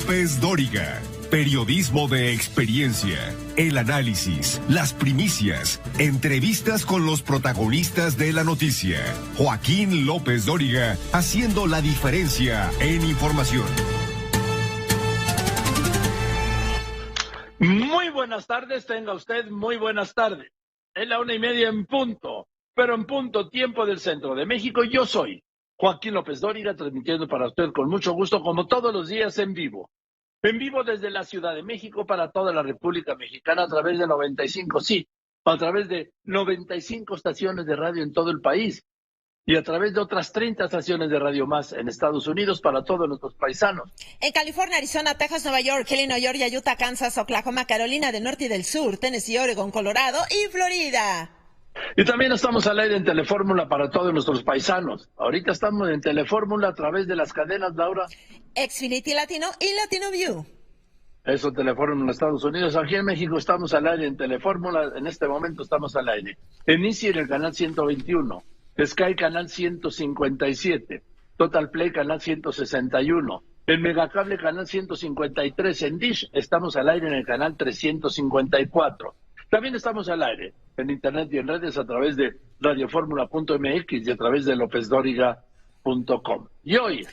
López Dóriga. Periodismo de experiencia, el análisis, las primicias, entrevistas con los protagonistas de la noticia. Joaquín López Dóriga, haciendo la diferencia en información. Muy buenas tardes, tenga usted muy buenas tardes. Es la 1:30 en punto, pero en punto tiempo del centro de México. Yo soy Joaquín López Dóriga, transmitiendo para usted con mucho gusto, como todos los días, en vivo. En vivo desde la Ciudad de México para toda la República Mexicana a través de 95, sí, a través de 95 estaciones de radio en todo el país y a través de otras 30 estaciones de radio más en Estados Unidos para todos nuestros paisanos. En California, Arizona, Texas, Nueva York, Illinois, Georgia, Utah, Kansas, Oklahoma, Carolina del Norte y del Sur, Tennessee, Oregon, Colorado y Florida. Y también estamos al aire en Telefórmula para todos nuestros paisanos. Ahorita estamos en Telefórmula a través de las cadenas, Laura. Xfinity Latino y Latino View. Eso, Telefórmula en Estados Unidos. Aquí en México estamos al aire en Telefórmula. En este momento estamos al aire. En Easy en el canal 121. Sky canal 157. Total Play canal 161. En Megacable canal 153. En Dish estamos al aire en el canal 354. También estamos al aire en internet y en redes a través de radioformula.mx y a través de lopezdoriga.com. Y hoy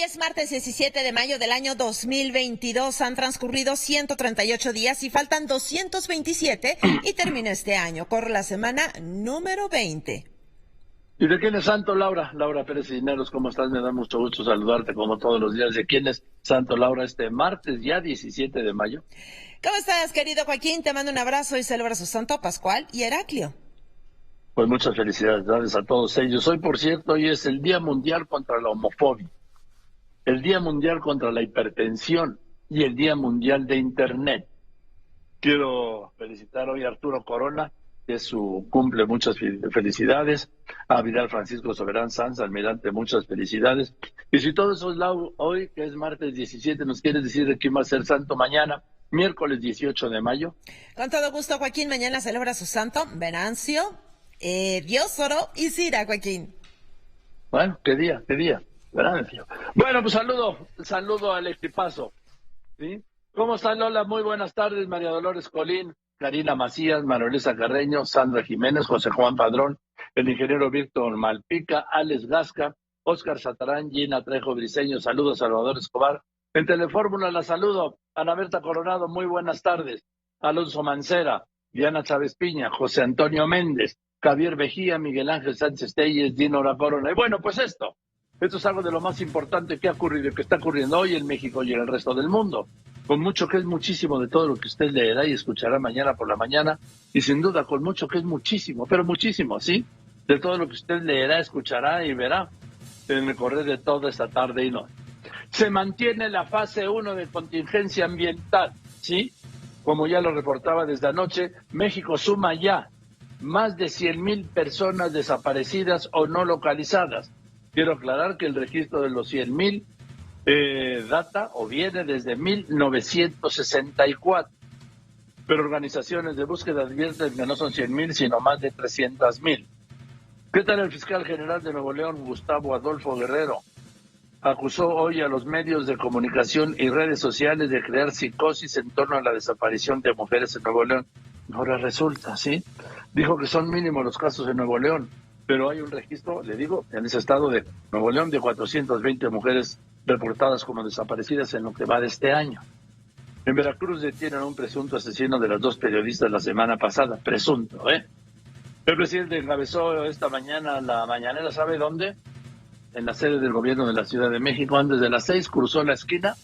es martes 17 de mayo del año 2022. Han transcurrido 138 días y faltan 227 y termina este año. Corre la semana número 20. ¿Y de quién es santo, Laura? Laura Pérez Cisneros, ¿cómo estás? Me da mucho gusto saludarte como todos los días. ¿De quién es santo, Laura, este martes ya 17 de mayo? ¿Cómo estás, querido Joaquín? Te mando un abrazo y celebra su santo Pascual y Heraclio. Pues muchas felicidades a todos ellos. Hoy, por cierto, hoy es el Día Mundial contra la Homofobia, el Día Mundial contra la Hipertensión y el Día Mundial de Internet. Quiero felicitar hoy a Arturo Corona, que es su cumple, muchas felicidades. A Vidal Francisco Soberán Sanz, almirante, muchas felicidades. Y si todo eso es hoy, que es martes 17, ¿nos quieres decir de quién va a ser santo mañana? Miércoles 18 de mayo. Con todo gusto, Joaquín. Mañana celebra su santo Venancio, Diosoro y Cira, Joaquín. Bueno, qué día, Venancio. Bueno, pues saludo al equipazo, ¿sí? ¿Cómo están, Lola? Muy buenas tardes, María Dolores Colín, Karina Macías, Marolesa Carreño, Sandra Jiménez, José Juan Padrón, el ingeniero Víctor Malpica, Alex Gasca, Óscar Satarán, Gina Trejo Briceño, saludos Salvador Escobar. En Telefórmula la saludo, Ana Berta Coronado, muy buenas tardes, Alonso Mancera, Diana Chávez Piña, José Antonio Méndez, Javier Vejía, Miguel Ángel Sánchez Telles, Dinora Corona. Y bueno, pues esto es algo de lo más importante que ha ocurrido y que está ocurriendo hoy en México y en el resto del mundo. Con mucho que es muchísimo de todo lo que usted leerá y escuchará mañana por la mañana, y sin duda con mucho que es muchísimo, pero muchísimo, ¿sí? De todo lo que usted leerá, escuchará y verá en el correr de toda esta tarde y noche. Se mantiene la fase 1 de contingencia ambiental, ¿sí? Como ya lo reportaba desde anoche, México suma ya más de 100,000 personas desaparecidas o no localizadas. Quiero aclarar que el registro de los 100,000 data o viene desde 1964, pero organizaciones de búsqueda advierten que no son 100,000, sino más de 300,000. ¿Qué tal el fiscal general de Nuevo León, Gustavo Adolfo Guerrero? Acusó hoy a los medios de comunicación y redes sociales de crear psicosis en torno a la desaparición de mujeres en Nuevo León. Ahora resulta, ¿sí? Dijo que son mínimos los casos en Nuevo León, pero hay un registro, le digo, en ese estado de Nuevo León de 420 mujeres reportadas como desaparecidas en lo que va de este año. En Veracruz detienen a un presunto asesino de las dos periodistas la semana pasada, presunto, ¿eh? El presidente encabezó esta mañana la mañanera, ¿sabe dónde? En la sede del gobierno de la Ciudad de México. Antes de las 6 cruzó la esquina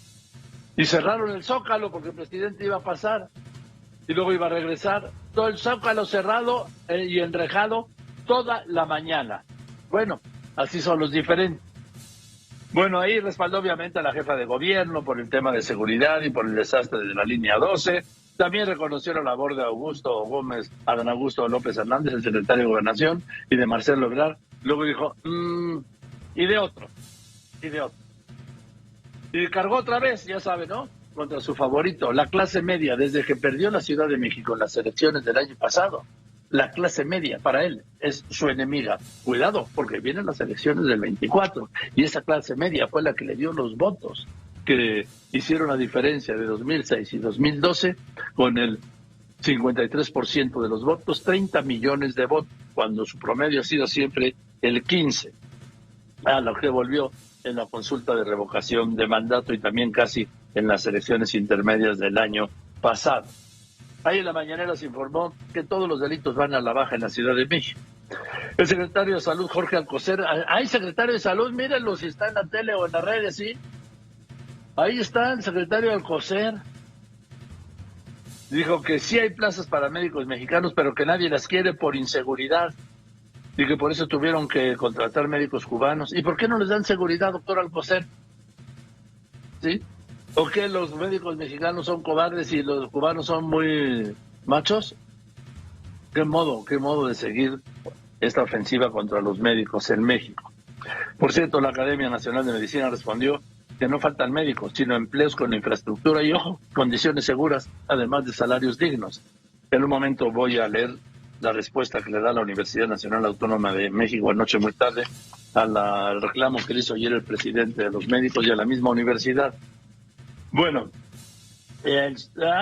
y cerraron el Zócalo porque el presidente iba a pasar y luego iba a regresar. Todo el Zócalo cerrado y enrejado toda la mañana. Bueno, así son los diferentes. Bueno, ahí respaldó obviamente a la jefa de gobierno por el tema de seguridad y por el desastre de la línea 12. También reconoció la labor de Adán Augusto López Hernández, el secretario de Gobernación, y de Marcelo Ebrard. Luego dijo, y de otro. Y cargó otra vez, ya sabe, ¿no? Contra su favorito, la clase media, desde que perdió la Ciudad de México en las elecciones del año pasado. La clase media para él es su enemiga. Cuidado, porque vienen las elecciones del 24 y esa clase media fue la que le dio los votos que hicieron la diferencia de 2006 y 2012 con el 53% de los votos, 30 millones de votos, cuando su promedio ha sido siempre el 15%, a lo que volvió en la consulta de revocación de mandato y también casi en las elecciones intermedias del año pasado. Ahí en la mañanera se informó que todos los delitos van a la baja en la Ciudad de México. El secretario de Salud, Jorge Alcocer, hay secretario de Salud, mírenlo si está en la tele o en las redes, ¿sí? Ahí está el secretario Alcocer. Dijo que sí hay plazas para médicos mexicanos, pero que nadie las quiere por inseguridad. Y que por eso tuvieron que contratar médicos cubanos. ¿Y por qué no les dan seguridad, doctor Alcocer? ¿Sí? ¿O qué, los médicos mexicanos son cobardes y los cubanos son muy machos? ¿Qué modo de seguir esta ofensiva contra los médicos en México? Por cierto, la Academia Nacional de Medicina respondió que no faltan médicos, sino empleos con infraestructura y, ojo, condiciones seguras, además de salarios dignos. En un momento voy a leer la respuesta que le da la Universidad Nacional Autónoma de México anoche muy tarde al reclamo que le hizo ayer el presidente de los médicos y a la misma universidad. Bueno,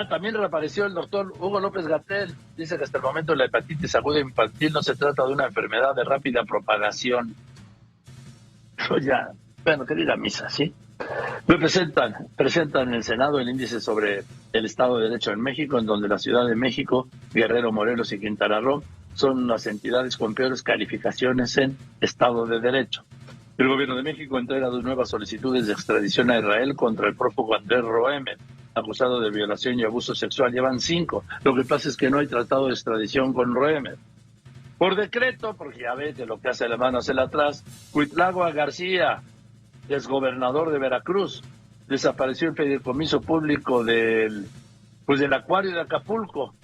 también reapareció el doctor Hugo López-Gatell. Dice que hasta el momento la hepatitis aguda infantil no se trata de una enfermedad de rápida propagación. Ya, bueno, que diga misa, ¿sí? Presentan en el Senado el índice sobre el Estado de Derecho en México, en donde la Ciudad de México, Guerrero, Morelos y Quintana Roo son las entidades con peores calificaciones en Estado de Derecho. El gobierno de México entrega 2 nuevas solicitudes de extradición a Israel contra el prófugo Andrés Roemer, acusado de violación y abuso sexual. Llevan 5. Lo que pasa es que no hay tratado de extradición con Roemer. Por decreto, porque ya ves de lo que hace la mano hacia atrás, Cuitlagua García, exgobernador de Veracruz, desapareció el fideicomiso público del acuario de Acapulco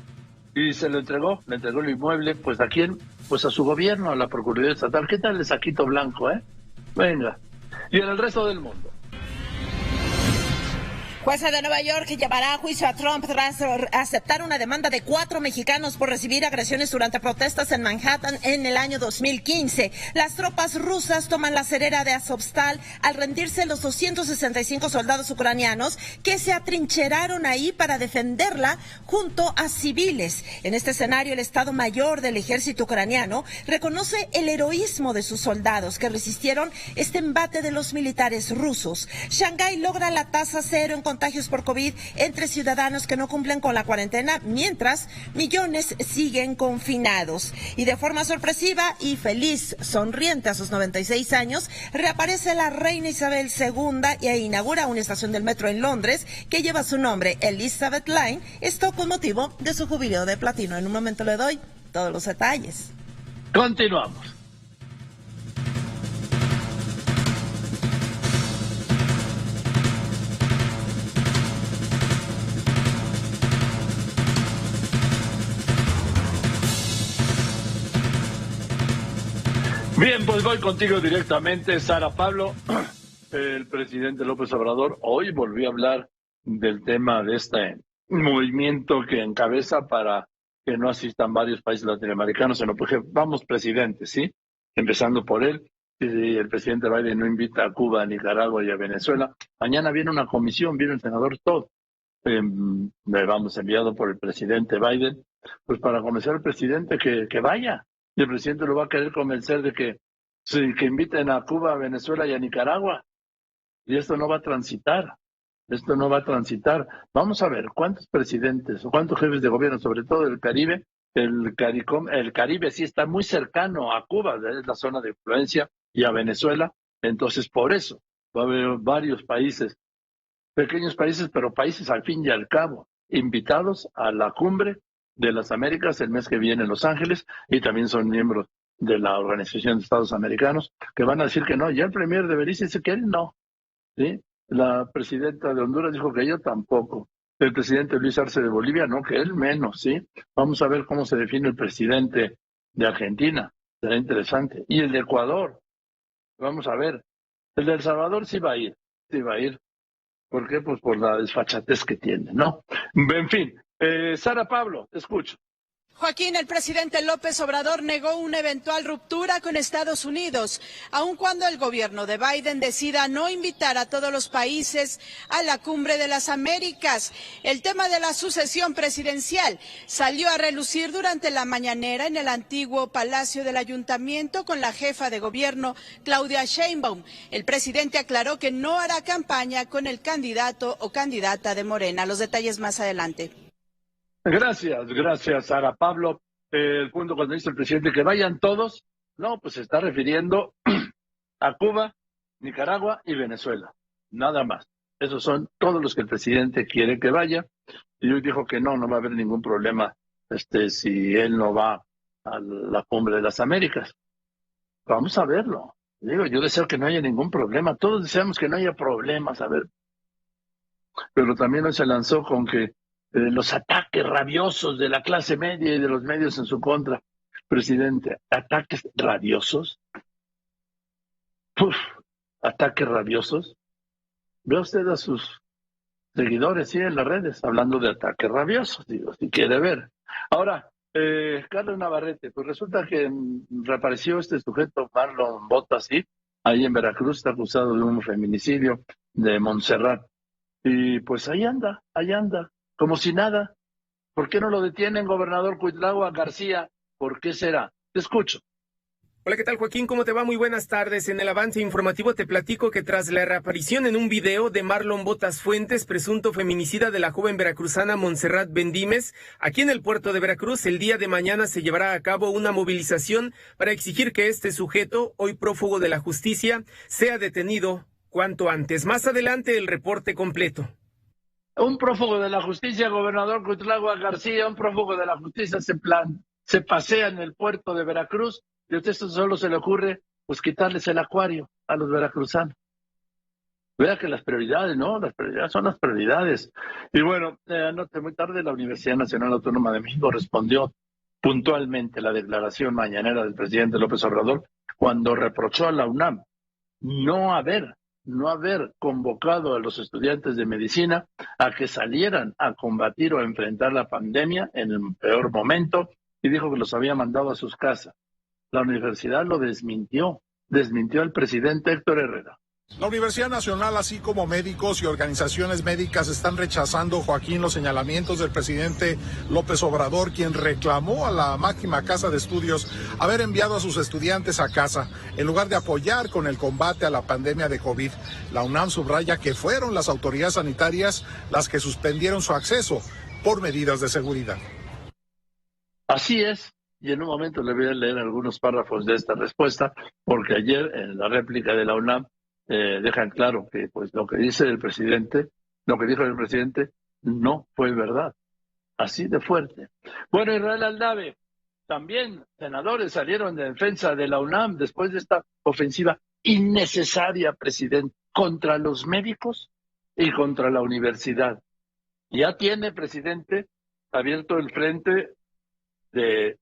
y le entregó el inmueble, pues ¿a quién? Pues a su gobierno, a la Procuraduría Estatal. ¿Qué tal el saquito blanco, Venga. Y en el resto del mundo. Jueza de Nueva York llevará a juicio a Trump tras aceptar una demanda de 4 mexicanos por recibir agresiones durante protestas en Manhattan en el año 2015. Las tropas rusas toman la cerera de Azovstal al rendirse los 265 soldados ucranianos que se atrincheraron ahí para defenderla junto a civiles. En este escenario, el Estado Mayor del Ejército ucraniano reconoce el heroísmo de sus soldados que resistieron este embate de los militares rusos. Shanghái logra la tasa cero en contagios por COVID entre ciudadanos que no cumplen con la cuarentena, mientras millones siguen confinados. Y de forma sorpresiva y feliz, sonriente a sus 96 años, reaparece la reina Isabel II e inaugura una estación del metro en Londres que lleva su nombre, Elizabeth Line, esto con motivo de su jubileo de platino. En un momento le doy todos los detalles. Continuamos. Bien, pues voy contigo directamente, Sara Pablo. El presidente López Obrador hoy volvió a hablar del tema de este movimiento que encabeza para que no asistan varios países latinoamericanos, sino porque vamos presidentes, ¿sí? Empezando por él. Si el presidente Biden no invita a Cuba, a Nicaragua y a Venezuela, mañana viene una comisión, viene el senador Todd, enviado por el presidente Biden, pues para convencer al presidente que vaya. Y el presidente lo va a querer convencer de que inviten a Cuba, a Venezuela y a Nicaragua. Y esto no va a transitar. Vamos a ver cuántos presidentes o cuántos jefes de gobierno, sobre todo del Caribe, el Caribe sí está muy cercano a Cuba, es la zona de influencia, y a Venezuela. Entonces, por eso va a haber varios países, pequeños países, pero países al fin y al cabo, invitados a la cumbre de las Américas el mes que viene en Los Ángeles, y también son miembros de la Organización de Estados Americanos, que van a decir que no. Ya el premier de Belice dice que él no, ¿sí? La presidenta de Honduras dijo que ella tampoco. El presidente Luis Arce de Bolivia no, que él menos, ¿sí? Vamos a ver cómo se define el presidente de Argentina, será interesante. Y el de Ecuador, vamos a ver. El de El Salvador sí va a ir. ¿Por qué? Pues por la desfachatez que tiene, ¿no? En fin. Sara Pablo, te escucho. Joaquín, el presidente López Obrador negó una eventual ruptura con Estados Unidos, aun cuando el gobierno de Biden decida no invitar a todos los países a la Cumbre de las Américas. El tema de la sucesión presidencial salió a relucir durante la mañanera en el antiguo Palacio del Ayuntamiento con la jefa de gobierno, Claudia Sheinbaum. El presidente aclaró que no hará campaña con el candidato o candidata de Morena. Los detalles más adelante. Gracias, Sara. Pablo, el punto cuando dice el presidente que vayan todos, no, pues se está refiriendo a Cuba, Nicaragua y Venezuela, nada más. Esos son todos los que el presidente quiere que vaya, y hoy dijo que no va a haber ningún problema si él no va a la Cumbre de las Américas. Vamos a verlo. Digo, yo deseo que no haya ningún problema, todos deseamos que no haya problemas, a ver. Pero también hoy se lanzó con que los ataques rabiosos de la clase media y de los medios en su contra. Presidente, ¿ataques rabiosos? ¿Ataques rabiosos? Ve usted a sus seguidores, sí, en las redes, hablando de ataques rabiosos, digo, si quiere ver. Ahora, Carlos Navarrete, pues resulta que reapareció este sujeto, Marlon Botas, ¿sí? Ahí en Veracruz, está acusado de un feminicidio de Montserrat. Y pues ahí anda, como si nada. ¿Por qué no lo detienen, gobernador Cuitlahua García? ¿Por qué será? Te escucho. Hola, ¿qué tal, Joaquín? ¿Cómo te va? Muy buenas tardes. En el avance informativo te platico que tras la reaparición en un video de Marlon Botas Fuentes, presunto feminicida de la joven veracruzana Montserrat Bendímez, aquí en el puerto de Veracruz, el día de mañana se llevará a cabo una movilización para exigir que este sujeto, hoy prófugo de la justicia, sea detenido cuanto antes. Más adelante el reporte completo. Un prófugo de la justicia, gobernador Cuitlahua García, un prófugo de la justicia se pasea en el puerto de Veracruz y a usted solo se le ocurre pues quitarles el acuario a los veracruzanos. Vea que las prioridades, ¿no? Las prioridades son las prioridades. Y bueno, anoche muy tarde la Universidad Nacional Autónoma de México respondió puntualmente la declaración mañanera del presidente López Obrador cuando reprochó a la UNAM no haber convocado a los estudiantes de medicina a que salieran a combatir o a enfrentar la pandemia en el peor momento y dijo que los había mandado a sus casas. La universidad lo desmintió el presidente Héctor Herrera. La Universidad Nacional, así como médicos y organizaciones médicas, están rechazando, Joaquín, los señalamientos del presidente López Obrador, quien reclamó a la máxima casa de estudios haber enviado a sus estudiantes a casa en lugar de apoyar con el combate a la pandemia de COVID. La UNAM subraya que fueron las autoridades sanitarias las que suspendieron su acceso por medidas de seguridad. Así es, y en un momento le voy a leer algunos párrafos de esta respuesta, porque ayer en la réplica de la UNAM dejan claro que pues lo que dijo el presidente no fue verdad, así de fuerte. Bueno, Israel Aldave, también senadores salieron de defensa de la UNAM después de esta ofensiva innecesaria, presidente, contra los médicos y contra la universidad. Ya tiene, presidente, abierto el frente de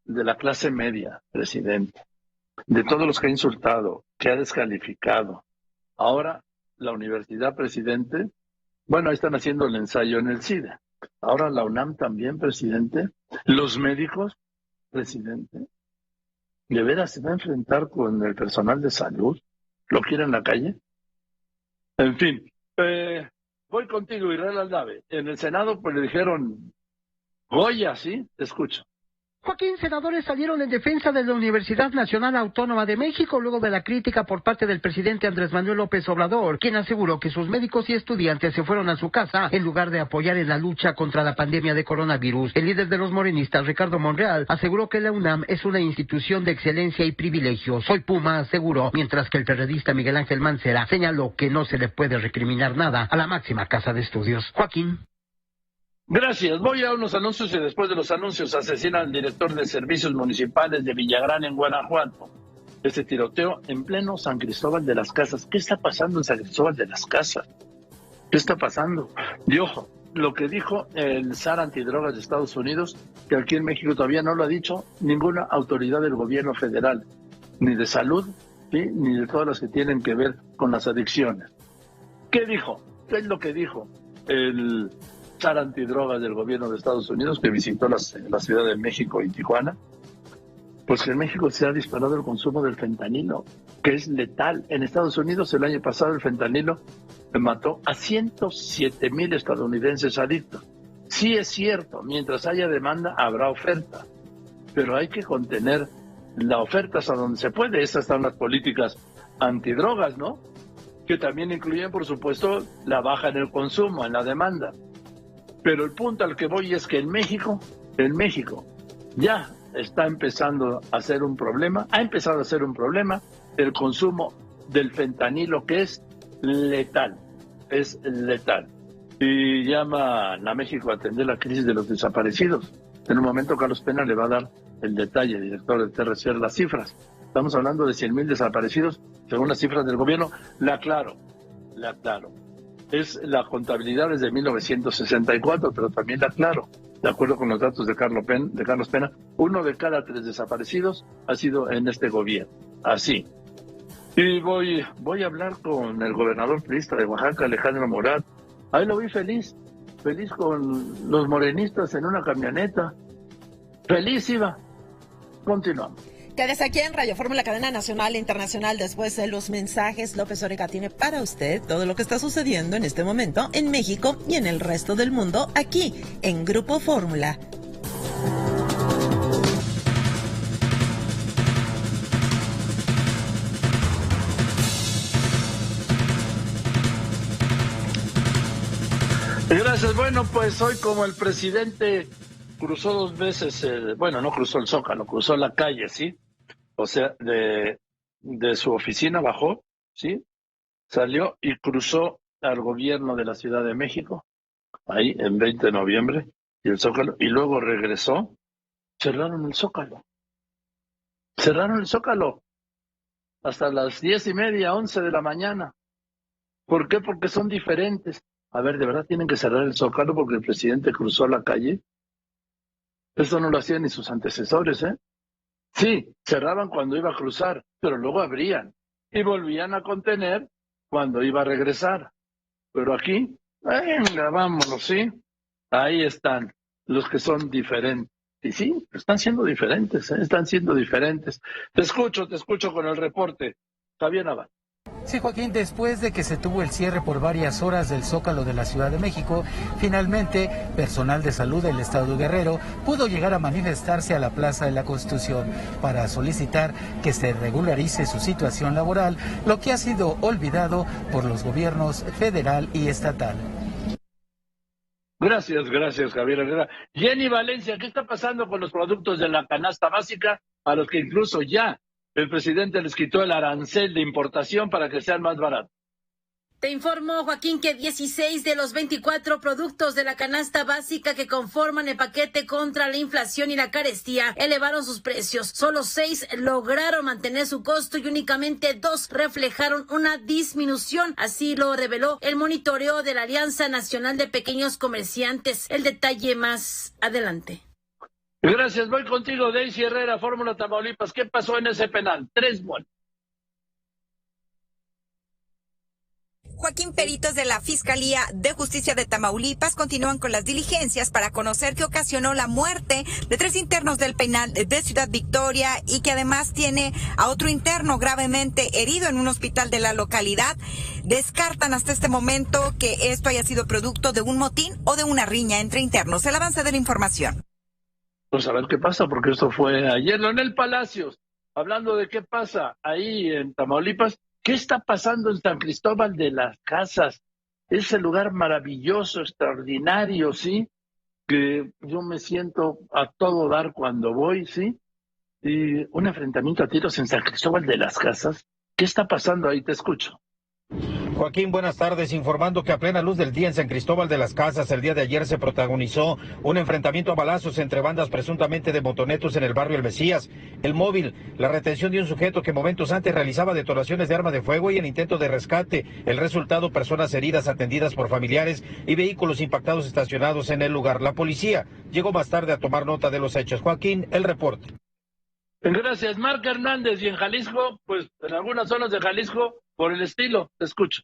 la clase media, presidente, de todos los que ha insultado, que ha descalificado. Ahora, la universidad, presidente, bueno, ahí están haciendo el ensayo en el CIDE. Ahora la UNAM también, presidente. Los médicos, presidente. ¿De veras se va a enfrentar con el personal de salud? ¿Lo quiere en la calle? En fin, voy contigo, Israel Aldave. En el Senado, pues le dijeron, Goya, ¿sí? Te escucho. Joaquín, senadores salieron en defensa de la Universidad Nacional Autónoma de México luego de la crítica por parte del presidente Andrés Manuel López Obrador, quien aseguró que sus médicos y estudiantes se fueron a su casa en lugar de apoyar en la lucha contra la pandemia de coronavirus. El líder de los morenistas, Ricardo Monreal, aseguró que la UNAM es una institución de excelencia y privilegios. Soy Puma, aseguró, mientras que el periodista Miguel Ángel Mancera señaló que no se le puede recriminar nada a la máxima casa de estudios. Joaquín. Gracias. Voy a unos anuncios y después de los anuncios asesinan al director de servicios municipales de Villagrán en Guanajuato. Este tiroteo en pleno San Cristóbal de las Casas. ¿Qué está pasando en San Cristóbal de las Casas? ¿Qué está pasando? Y ojo, lo que dijo el SAR antidrogas de Estados Unidos, que aquí en México todavía no lo ha dicho ninguna autoridad del gobierno federal, ni de salud, ¿sí? Ni de todas las que tienen que ver con las adicciones. ¿Qué dijo? ¿Qué es lo que dijo el SAR antidrogas del gobierno de Estados Unidos, que visitó la Ciudad de México y Tijuana, pues que en México se ha disparado el consumo del fentanilo, que es letal. En Estados Unidos el año pasado el fentanilo mató a 107,000 estadounidenses adictos. Sí es cierto, mientras haya demanda habrá oferta, pero hay que contener la oferta hasta donde se puede. Esas son las políticas antidrogas, ¿no? Que también incluyen, por supuesto, la baja en el consumo, en la demanda. Pero el punto al que voy es que en México ya está empezando a ser un problema, ha empezado a ser un problema el consumo del fentanilo, que es letal. Y llaman a México a atender la crisis de los desaparecidos. En un momento Carlos Pena le va a dar el detalle, director de TRC, las cifras. Estamos hablando de 100,000 desaparecidos, según las cifras del gobierno. La aclaro. Es la contabilidad desde 1964, pero también la aclaro. De acuerdo con los datos de Carlos Pena, 1 de cada 3 desaparecidos ha sido en este gobierno. Así. Y voy a hablar con el gobernador priista de Oaxaca, Alejandro Murat. Ahí lo vi feliz con los morenistas en una camioneta. Feliz iba. Continuamos. Quédese aquí en Radio Fórmula, cadena nacional e internacional. Después de los mensajes, López Dóriga tiene para usted todo lo que está sucediendo en este momento en México y en el resto del mundo, aquí en Grupo Fórmula. Gracias. Bueno, pues hoy, como el presidente cruzó 2 veces, no cruzó el Zócalo, cruzó la calle, ¿sí? O sea, de su oficina bajó, ¿sí? Salió y cruzó al gobierno de la Ciudad de México, ahí en 20 de noviembre, y el Zócalo, y luego regresó. Cerraron el Zócalo hasta las 10:30, 11 de la mañana. ¿Por qué? Porque son diferentes. A ver, ¿de verdad tienen que cerrar el Zócalo porque el presidente cruzó la calle? Eso no lo hacían ni sus antecesores, ¿eh? Sí, cerraban cuando iba a cruzar, pero luego abrían y volvían a contener cuando iba a regresar. Pero aquí, venga, vámonos, ¿sí? Ahí están los que son diferentes. Y sí, están siendo diferentes, ¿eh? Están siendo diferentes. Te escucho con el reporte. Javier Navarro. Sí, Joaquín, después de que se tuvo el cierre por varias horas del Zócalo de la Ciudad de México, finalmente personal de salud del estado de Guerrero pudo llegar a manifestarse a la Plaza de la Constitución para solicitar que se regularice su situación laboral, lo que ha sido olvidado por los gobiernos federal y estatal. Gracias, Javier Herrera. Jenny Valencia, ¿qué está pasando con los productos de la canasta básica a los que incluso ya el presidente les quitó el arancel de importación para que sean más baratos? Te informo, Joaquín, que 16 de los 24 productos de la canasta básica que conforman el paquete contra la inflación y la carestía elevaron sus precios. Solo 6 lograron mantener su costo y únicamente 2 reflejaron una disminución. Así lo reveló el monitoreo de la Alianza Nacional de Pequeños Comerciantes. El detalle más adelante. Gracias, voy contigo, Daisy Herrera, Fórmula Tamaulipas. ¿Qué pasó en ese penal? 3 muertos. Joaquín, peritos de la Fiscalía de Justicia de Tamaulipas continúan con las diligencias para conocer qué ocasionó la muerte de 3 internos del penal de Ciudad Victoria y que además tiene a otro interno gravemente herido en un hospital de la localidad. Descartan hasta este momento que esto haya sido producto de un motín o de una riña entre internos. El avance de la información. Pues a ver qué pasa, porque esto fue ayer. Leonel Palacios, hablando de qué pasa ahí en Tamaulipas. ¿Qué está pasando en San Cristóbal de las Casas? Ese lugar maravilloso, extraordinario, ¿sí? Que yo me siento a todo dar cuando voy, ¿sí? Y un enfrentamiento a tiros en San Cristóbal de las Casas. ¿Qué está pasando ahí? Te escucho. Joaquín, buenas tardes, informando que a plena luz del día en San Cristóbal de las Casas el día de ayer se protagonizó un enfrentamiento a balazos entre bandas presuntamente de motonetos en el barrio El Mesías. El móvil, la retención de un sujeto que momentos antes realizaba detonaciones de arma de fuego y el intento de rescate. El resultado, personas heridas atendidas por familiares y vehículos impactados estacionados en el lugar. La policía llegó más tarde a tomar nota de los hechos. Joaquín, el reporte. Gracias, Marc Hernández. Y en Jalisco, pues en algunas zonas de Jalisco, por el estilo, te escucho.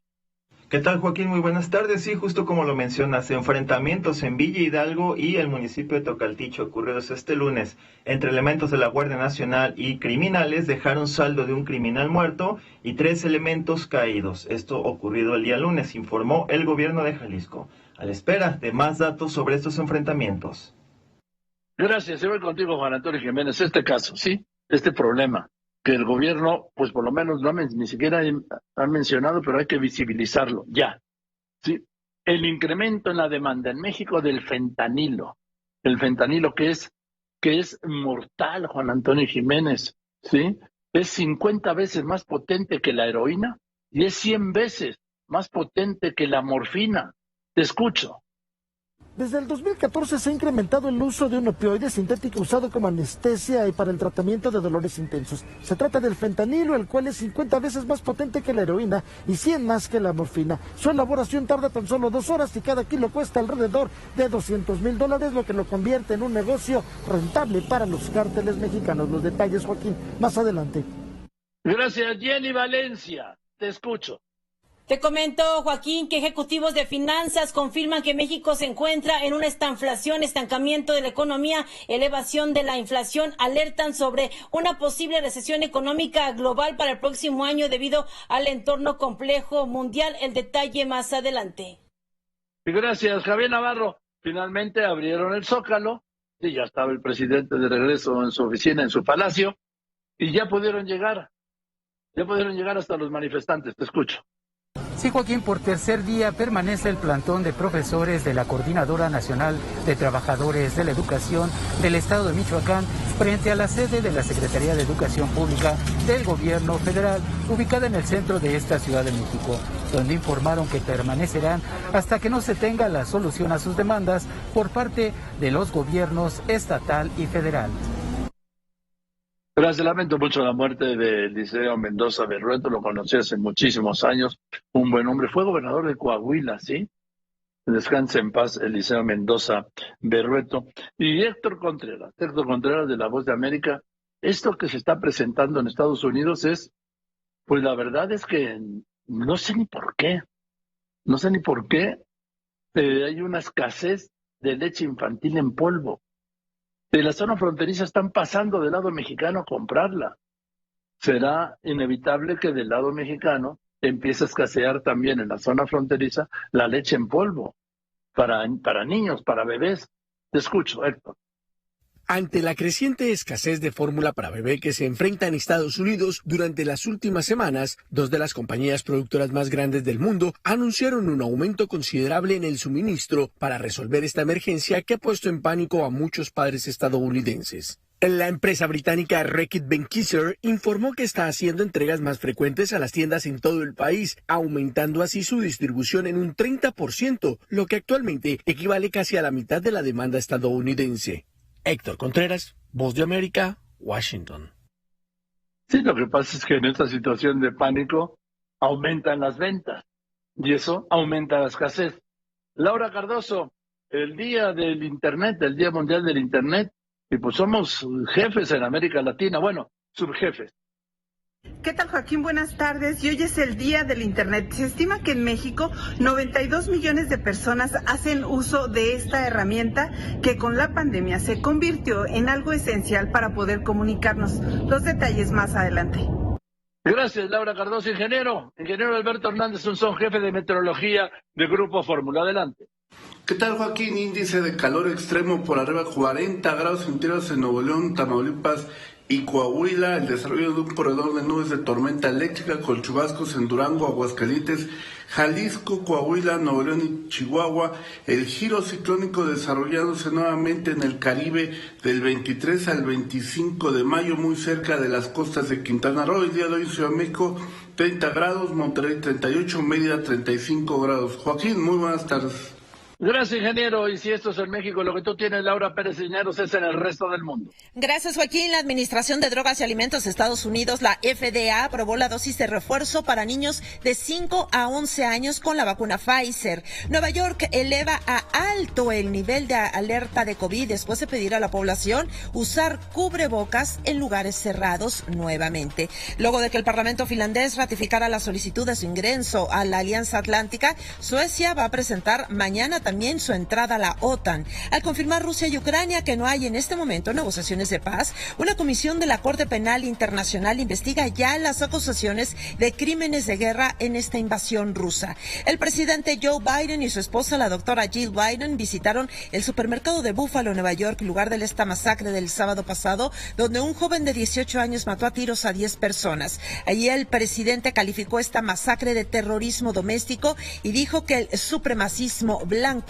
¿Qué tal, Joaquín? Muy buenas tardes. Sí, justo como lo mencionas, enfrentamientos en Villa Hidalgo y el municipio de Tocaltiche ocurridos este lunes entre elementos de la Guardia Nacional y criminales dejaron saldo de un criminal muerto y 3 elementos caídos. Esto ocurrido el día lunes, informó el gobierno de Jalisco. A la espera de más datos sobre estos enfrentamientos. Gracias. Yo voy contigo, Juan Antonio Jiménez. Este caso, ¿sí? Este problema que el gobierno, pues por lo menos ni siquiera han mencionado, pero hay que visibilizarlo ya. ¿Sí? El incremento en la demanda en México del fentanilo. El fentanilo que es mortal, Juan Antonio Jiménez, ¿sí? Es 50 veces más potente que la heroína y es 100 veces más potente que la morfina. Te escucho. Desde el 2014 se ha incrementado el uso de un opioide sintético usado como anestesia y para el tratamiento de dolores intensos. Se trata del fentanilo, el cual es 50 veces más potente que la heroína y 100 más que la morfina. Su elaboración tarda tan solo 2 horas y cada kilo cuesta alrededor de $200,000, lo que lo convierte en un negocio rentable para los cárteles mexicanos. Los detalles, Joaquín, más adelante. Gracias, Jenny Valencia. Te escucho. Te comento, Joaquín, que ejecutivos de finanzas confirman que México se encuentra en una estancamiento de la economía, elevación de la inflación, alertan sobre una posible recesión económica global para el próximo año debido al entorno complejo mundial. El detalle más adelante. Gracias, Javier Navarro. Finalmente abrieron el Zócalo, y ya estaba el presidente de regreso en su oficina, en su palacio, y ya pudieron llegar hasta los manifestantes. Te escucho. Sí, Joaquín, por tercer día permanece el plantón de profesores de la Coordinadora Nacional de Trabajadores de la Educación del Estado de Michoacán frente a la sede de la Secretaría de Educación Pública del Gobierno Federal, ubicada en el centro de esta Ciudad de México, donde informaron que permanecerán hasta que no se tenga la solución a sus demandas por parte de los gobiernos estatal y federal. Gracias, lamento mucho la muerte de Eliseo Mendoza Berrueto, lo conocí hace muchísimos años, un buen hombre, fue gobernador de Coahuila, ¿sí? Descanse en paz, Eliseo Mendoza Berrueto. Y Héctor Contreras de La Voz de América, esto que se está presentando en Estados Unidos pues la verdad es que no sé ni por qué hay una escasez de leche infantil en polvo. De la zona fronteriza están pasando del lado mexicano a comprarla. Será inevitable que del lado mexicano empiece a escasear también en la zona fronteriza la leche en polvo para niños, para bebés. Te escucho, Héctor. Ante la creciente escasez de fórmula para bebé que se enfrenta en Estados Unidos durante las últimas semanas, 2 de las compañías productoras más grandes del mundo anunciaron un aumento considerable en el suministro para resolver esta emergencia que ha puesto en pánico a muchos padres estadounidenses. La empresa británica Reckitt Benckiser informó que está haciendo entregas más frecuentes a las tiendas en todo el país, aumentando así su distribución en un 30%, lo que actualmente equivale casi a la mitad de la demanda estadounidense. Héctor Contreras, Voz de América, Washington. Sí, lo que pasa es que en esta situación de pánico aumentan las ventas y eso aumenta la escasez. Laura Cardoso, el Día del Internet, el Día Mundial del Internet, y pues somos jefes en América Latina, bueno, subjefes. ¿Qué tal, Joaquín? Buenas tardes. Y hoy es el Día del Internet. Se estima que en México 92 millones de personas hacen uso de esta herramienta que con la pandemia se convirtió en algo esencial para poder comunicarnos. Los detalles más adelante. Gracias, Laura Cardoso. Ingeniero Alberto Hernández Unzón, jefe de meteorología de Grupo Fórmula. Adelante. ¿Qué tal, Joaquín? Índice de calor extremo por arriba de 40 grados centígrados en Nuevo León, Tamaulipas y Coahuila, el desarrollo de un corredor de nubes de tormenta eléctrica con chubascos en Durango, Aguascalientes, Jalisco, Coahuila, Nuevo León y Chihuahua, el giro ciclónico desarrollándose nuevamente en el Caribe del 23 al 25 de mayo, muy cerca de las costas de Quintana Roo. El día de hoy en Ciudad de México, 30 grados, Monterrey 38, Mérida 35 grados. Joaquín, muy buenas tardes. Gracias, ingeniero. Y si esto es en México, lo que tú tienes, Laura Pérez Cisneros, es en el resto del mundo. Gracias, Joaquín. La Administración de Drogas y Alimentos de Estados Unidos, la FDA, aprobó la dosis de refuerzo para niños de 5 a 11 años con la vacuna Pfizer. Nueva York eleva a alto el nivel de alerta de COVID después de pedir a la población usar cubrebocas en lugares cerrados nuevamente. Luego de que el Parlamento finlandés ratificara la solicitud de su ingreso a la Alianza Atlántica, Suecia va a presentar mañana también su entrada a la OTAN. Al confirmar Rusia y Ucrania que no hay en este momento negociaciones de paz, una comisión de la Corte Penal Internacional investiga ya las acusaciones de crímenes de guerra en esta invasión rusa. El presidente Joe Biden y su esposa, la doctora Jill Biden, visitaron el supermercado de Buffalo, Nueva York, lugar de esta masacre del sábado pasado, donde un joven de 18 años mató a tiros a 10 personas. Allí el presidente calificó esta masacre de terrorismo doméstico y dijo que el supremacismo blanco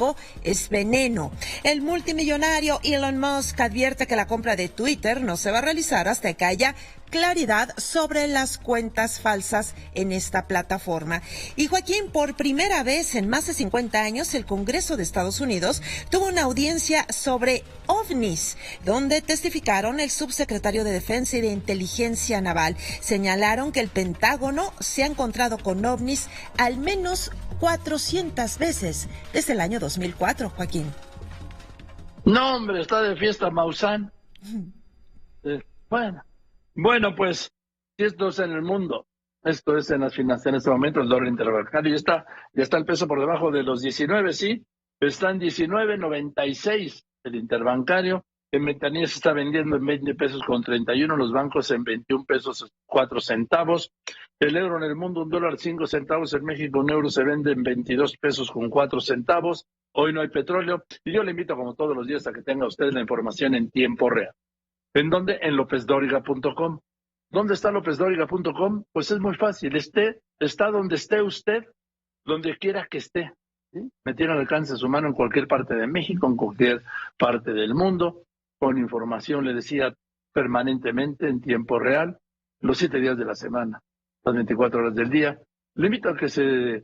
es veneno. El multimillonario Elon Musk advierte que la compra de Twitter no se va a realizar hasta que haya claridad sobre las cuentas falsas en esta plataforma. Y Joaquín, por primera vez en más de 50 años, el Congreso de Estados Unidos tuvo una audiencia sobre ovnis, donde testificaron el subsecretario de Defensa y de Inteligencia Naval. Señalaron que el Pentágono se ha encontrado con ovnis al menos 400 veces desde el año 2004, Joaquín. No, hombre, está de fiesta Maussan. Bueno, pues, si esto es en el mundo, esto es en las finanzas en este momento, el dólar interbancario ya está el peso por debajo de los 19, sí, está en 19.96 el interbancario, en ventanilla se está vendiendo en 20 pesos con 31, los bancos en 21 pesos 4 centavos, el euro en el mundo, $1 5 centavos, en México un euro se vende en 22 pesos con 4 centavos, hoy no hay petróleo, y yo le invito como todos los días a que tenga usted la información en tiempo real. ¿En dónde? En lopezdoriga.com. ¿Dónde está lopezdoriga.com? Pues es muy fácil, está donde esté usted, donde quiera que esté, ¿sí? Me tiene al alcance de su mano en cualquier parte de México, en cualquier parte del mundo, con información, le decía, permanentemente, en tiempo real, los 7 días de la semana, las 24 horas del día. Le invito a que se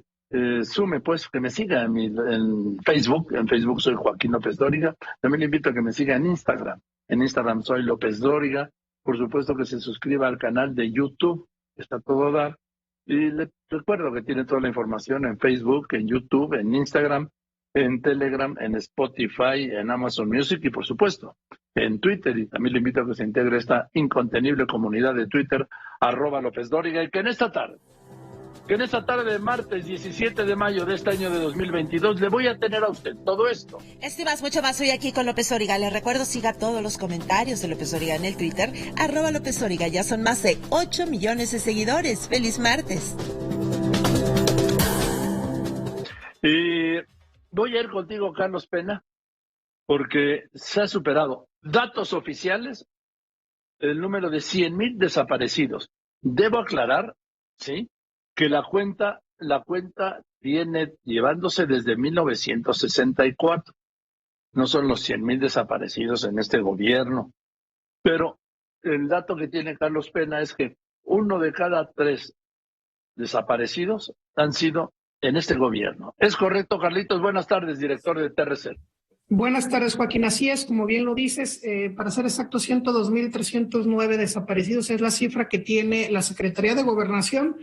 sume, pues, que me siga en Facebook. En Facebook soy Joaquín López Dóriga. También le invito a que me siga en Instagram. En Instagram soy López Dóriga. Por supuesto que se suscriba al canal de YouTube. Está todo a dar. Y le recuerdo que tiene toda la información en Facebook, en YouTube, en Instagram, en Telegram, en Spotify, en Amazon Music y, por supuesto, en Twitter. Y también le invito a que se integre a esta incontenible comunidad de Twitter, @LópezDóriga. Y que en esta tarde de martes 17 de mayo de este año de 2022 le voy a tener a usted todo esto. Este más, mucho más, hoy aquí con López Dóriga. Les recuerdo, siga todos los comentarios de López Dóriga en el Twitter, @López Dóriga. Ya son más de 8 millones de seguidores. ¡Feliz martes! Y voy a ir contigo, Carlos Pena, porque se ha superado datos oficiales el número de 100,000 desaparecidos. Debo aclarar, ¿sí?, que la cuenta viene llevándose desde 1964. No son los 100,000 desaparecidos en este gobierno. Pero el dato que tiene Carlos Pena es que 1 de cada 3 desaparecidos han sido en este gobierno. ¿Es correcto, Carlitos? Buenas tardes, director de TRC. Buenas tardes, Joaquín. Así es, como bien lo dices, para ser exacto, 102,309 desaparecidos es la cifra que tiene la Secretaría de Gobernación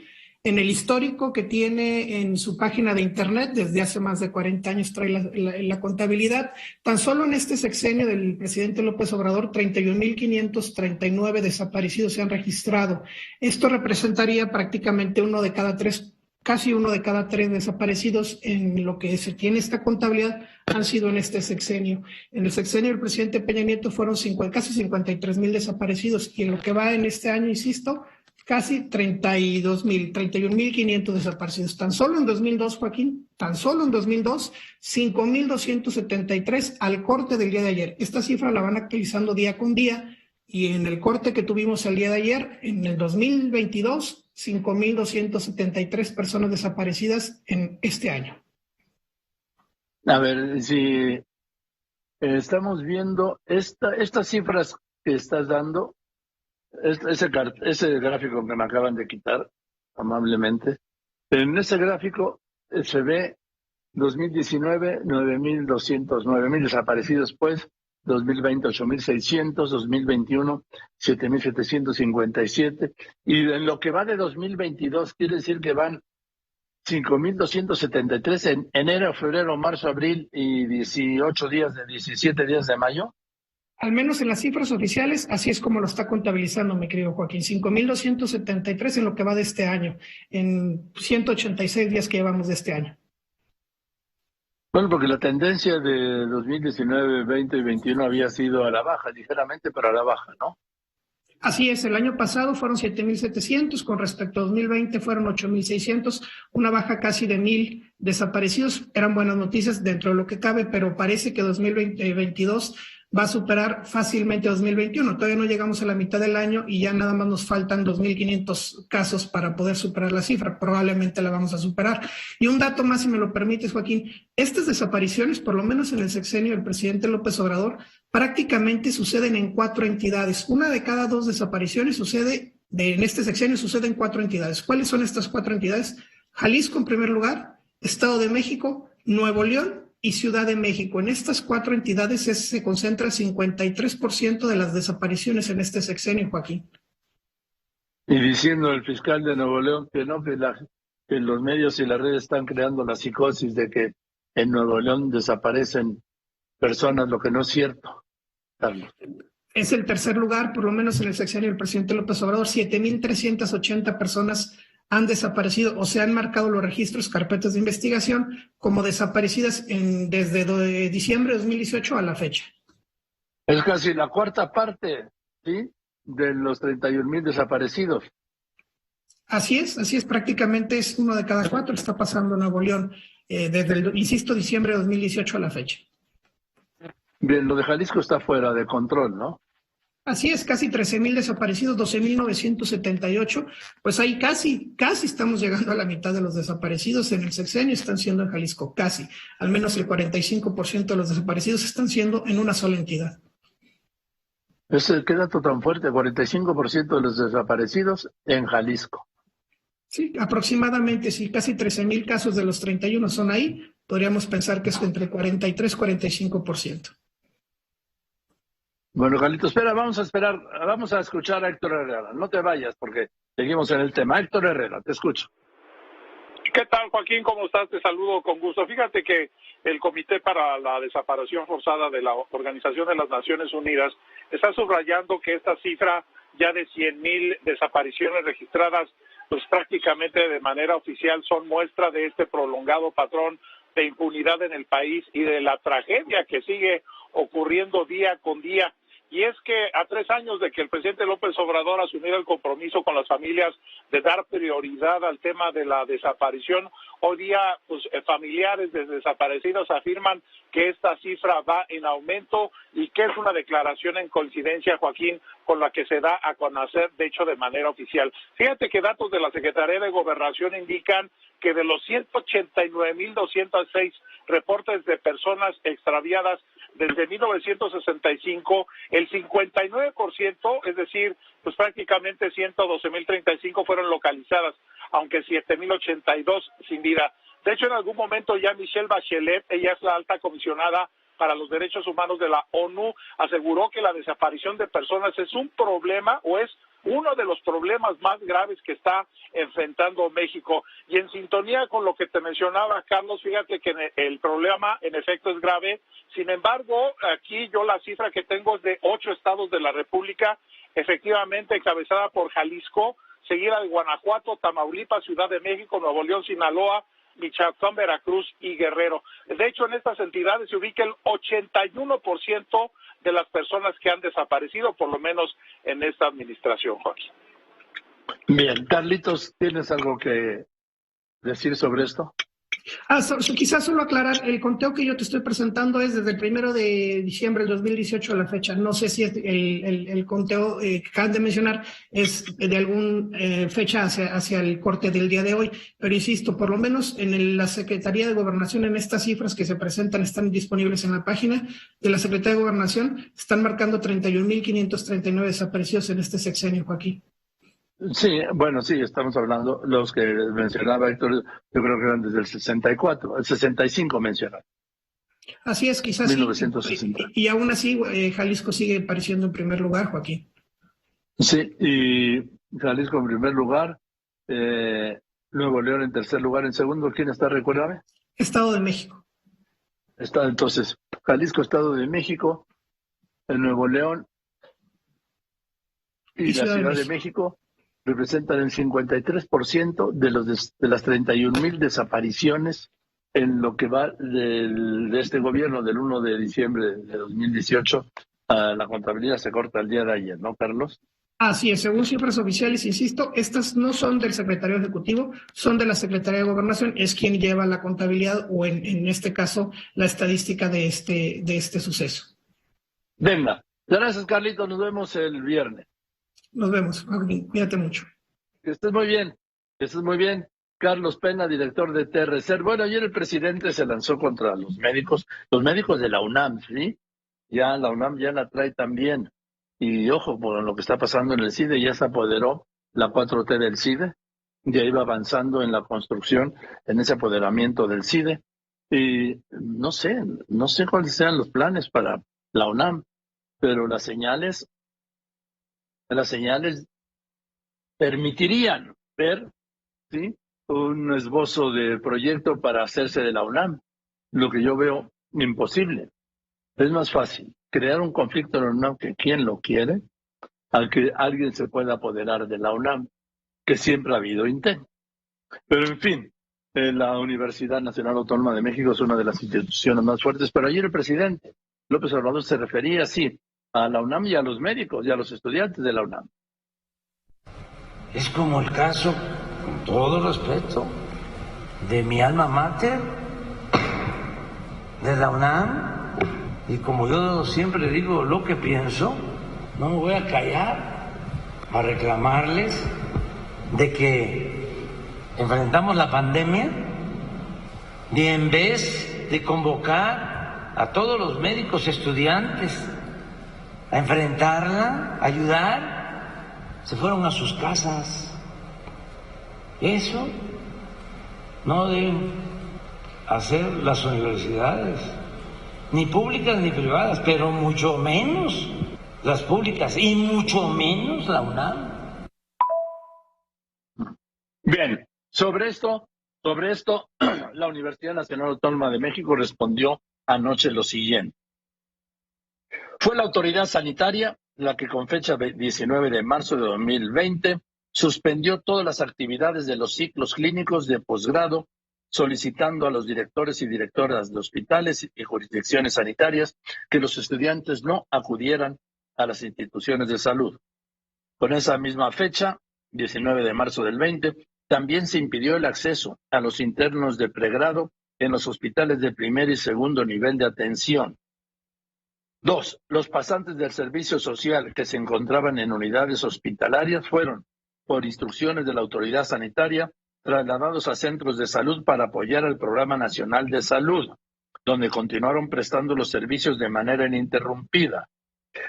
en el histórico que tiene en su página de internet. Desde hace más de 40 años trae la contabilidad. Tan solo en este sexenio del presidente López Obrador, 31,539 desaparecidos se han registrado. Esto representaría prácticamente casi uno de cada tres desaparecidos en lo que se tiene esta contabilidad han sido en este sexenio. En el sexenio del presidente Peña Nieto fueron casi 53,000 desaparecidos, y en lo que va en este año, insisto, casi 31,500 desaparecidos. Tan solo en 2002, Joaquín, 5,273 al corte del día de ayer. Esta cifra la van actualizando día con día, y en el corte que tuvimos el día de ayer, en el 2022, 5,273 personas desaparecidas en este año. A ver, si estamos viendo estas cifras que estás dando, ese gráfico que me acaban de quitar amablemente, en ese gráfico se ve 2019, 9.209.000 desaparecidos, pues. 2020, 8.600, 2021, 7.757. Y en lo que va de 2022, quiere decir que van 5.273 en enero, febrero, marzo, abril y 17 días de mayo. Al menos en las cifras oficiales, así es como lo está contabilizando mi querido Joaquín. 5.273 en lo que va de este año, en 186 días que llevamos de este año. Bueno, porque la tendencia de 2019, 20 y 21 había sido a la baja, ligeramente, pero a la baja, ¿no? Así es, el año pasado fueron 7.700, con respecto a 2020 fueron 8.600, una baja casi de 1.000 desaparecidos. Eran buenas noticias dentro de lo que cabe, pero parece que 2022 va a superar fácilmente 2021. Todavía no llegamos a la mitad del año y ya nada más nos faltan 2.500 casos para poder superar la cifra. Probablemente la vamos a superar. Y un dato más, si me lo permites, Joaquín. Estas desapariciones, por lo menos en el sexenio del presidente López Obrador, prácticamente suceden en 4 entidades. Una de cada 2 desapariciones en este sexenio sucede en 4 entidades. ¿Cuáles son estas 4 entidades? Jalisco en primer lugar, Estado de México, Nuevo León y Ciudad de México. En estas 4 entidades se concentra el 53% de las desapariciones en este sexenio, Joaquín. Y diciendo el fiscal de Nuevo León que no, que los medios y las redes están creando la psicosis de que en Nuevo León desaparecen personas, lo que no es cierto, Carlos. Es el tercer lugar, por lo menos en el sexenio del presidente López Obrador. 7.380 personas han desaparecido o se han marcado los registros, carpetas de investigación, como desaparecidas desde diciembre de 2018 a la fecha. Es casi la cuarta parte, ¿sí?, de los 31.000 desaparecidos. Así es, prácticamente es 1 de cada 4, está pasando en Nuevo León, desde diciembre de 2018 a la fecha. Bien, lo de Jalisco está fuera de control, ¿no? Así es, casi 13.000 desaparecidos, 12.978, pues ahí casi estamos llegando a la mitad de los desaparecidos en el sexenio, están siendo en Jalisco, casi, al menos el 45% de los desaparecidos están siendo en una sola entidad. ¿Qué dato tan fuerte? 45% de los desaparecidos en Jalisco. Sí, aproximadamente, sí, casi 13.000 casos de los 31 son ahí, podríamos pensar que es entre 43 y 45%. Bueno, Carlitos, vamos a escuchar a Héctor Herrera. No te vayas porque seguimos en el tema. Héctor Herrera, te escucho. ¿Qué tal, Joaquín? ¿Cómo estás? Te saludo con gusto. Fíjate que el Comité para la Desaparición Forzada de la Organización de las Naciones Unidas está subrayando que esta cifra ya de 100.000 desapariciones registradas, pues prácticamente de manera oficial son muestra de este prolongado patrón de impunidad en el país y de la tragedia que sigue ocurriendo día con día. Y es que a 3 años de que el presidente López Obrador asumiera el compromiso con las familias de dar prioridad al tema de la desaparición, hoy día pues, familiares de desaparecidos afirman que esta cifra va en aumento y que es una declaración en coincidencia, Joaquín, con la que se da a conocer, de hecho, de manera oficial. Fíjate que datos de la Secretaría de Gobernación indican que de los 189.206 reportes de personas extraviadas desde 1965, el 59%, es decir, pues prácticamente 112.035 fueron localizadas, aunque 7.082 sin vida. De hecho, en algún momento ya Michelle Bachelet, ella es la alta comisionada para los Derechos Humanos de la ONU, aseguró que la desaparición de personas es un problema o es uno de los problemas más graves que está enfrentando México. Y en sintonía con lo que te mencionaba, Carlos, fíjate que el problema en efecto es grave. Sin embargo, aquí yo la cifra que tengo es de 8 estados de la República, efectivamente encabezada por Jalisco, seguida de Guanajuato, Tamaulipas, Ciudad de México, Nuevo León, Sinaloa, Michoacán, Veracruz y Guerrero. De hecho, en estas entidades se ubica el 81% de las personas que han desaparecido, por lo menos en esta administración, Joaquín. Bien, Carlitos, ¿tienes algo que decir sobre esto? Quizás solo aclarar, el conteo que yo te estoy presentando es desde el 1 de diciembre del 2018 a la fecha. No sé si el conteo que acaban de mencionar es de alguna fecha hacia el corte del día de hoy, pero insisto, por lo menos en la Secretaría de Gobernación, en estas cifras que se presentan, están disponibles en la página de la Secretaría de Gobernación, están marcando 31.539 desaparecidos en este sexenio, Joaquín. Sí, bueno, sí, estamos hablando, los que mencionaba Héctor, yo creo que eran desde el 64, el 65 mencionaba. Así es, quizás 1960. sí. Y aún así, Jalisco sigue apareciendo en primer lugar, Joaquín. Sí, y Jalisco en primer lugar, Nuevo León en tercer lugar, en segundo, ¿quién está? Recuérdame. Estado de México. Está entonces Jalisco, Estado de México, el Nuevo León y la Ciudad de México representan el 53% de las 31,000 desapariciones en lo que va de este gobierno del 1 de diciembre de 2018. La contabilidad se corta el día de ayer, ¿no, Carlos? Así es, según cifras oficiales, insisto, estas no son del secretario ejecutivo, son de la Secretaría de Gobernación, es quien lleva la contabilidad o en este caso la estadística de este suceso. Venga, gracias Carlito, nos vemos el viernes. Nos vemos, cuídate mucho. Que estés muy bien, Carlos Pena, director de TRC. Bueno, ayer el presidente se lanzó contra los médicos de la UNAM, ¿sí? Ya la UNAM ya la trae también. Y ojo, por lo que está pasando en el CIDE, ya se apoderó la 4T del CIDE, ya iba avanzando en la construcción, en ese apoderamiento del CIDE. Y no sé cuáles sean los planes para la UNAM, pero las señales permitirían ver, ¿sí?, un esbozo de proyecto para hacerse de la UNAM, lo que yo veo imposible. Es más fácil crear un conflicto en la UNAM que quien lo quiere, al que alguien se pueda apoderar de la UNAM, que siempre ha habido intento. Pero en fin, la Universidad Nacional Autónoma de México es una de las instituciones más fuertes, pero ayer el presidente López Obrador se refería así a la UNAM y a los médicos y a los estudiantes de la UNAM. Es como el caso, con todo respeto, de mi alma mater, de la UNAM, y como yo siempre digo lo que pienso, no me voy a callar a reclamarles de que enfrentamos la pandemia y en vez de convocar a todos los médicos estudiantes a enfrentarla, a ayudar, se fueron a sus casas. Eso no deben hacer las universidades, ni públicas ni privadas, pero mucho menos las públicas y mucho menos la UNAM. Bien, sobre esto, la Universidad Nacional Autónoma de México respondió anoche lo siguiente. Fue la autoridad sanitaria la que con fecha 19 de marzo de 2020 suspendió todas las actividades de los ciclos clínicos de posgrado, solicitando a los directores y directoras de hospitales y jurisdicciones sanitarias que los estudiantes no acudieran a las instituciones de salud. Con esa misma fecha, 19 de marzo del 20, también se impidió el acceso a los internos de pregrado en los hospitales de primer y segundo nivel de atención. 2. Los pasantes del servicio social que se encontraban en unidades hospitalarias fueron, por instrucciones de la autoridad sanitaria, trasladados a centros de salud para apoyar al Programa Nacional de Salud, donde continuaron prestando los servicios de manera ininterrumpida.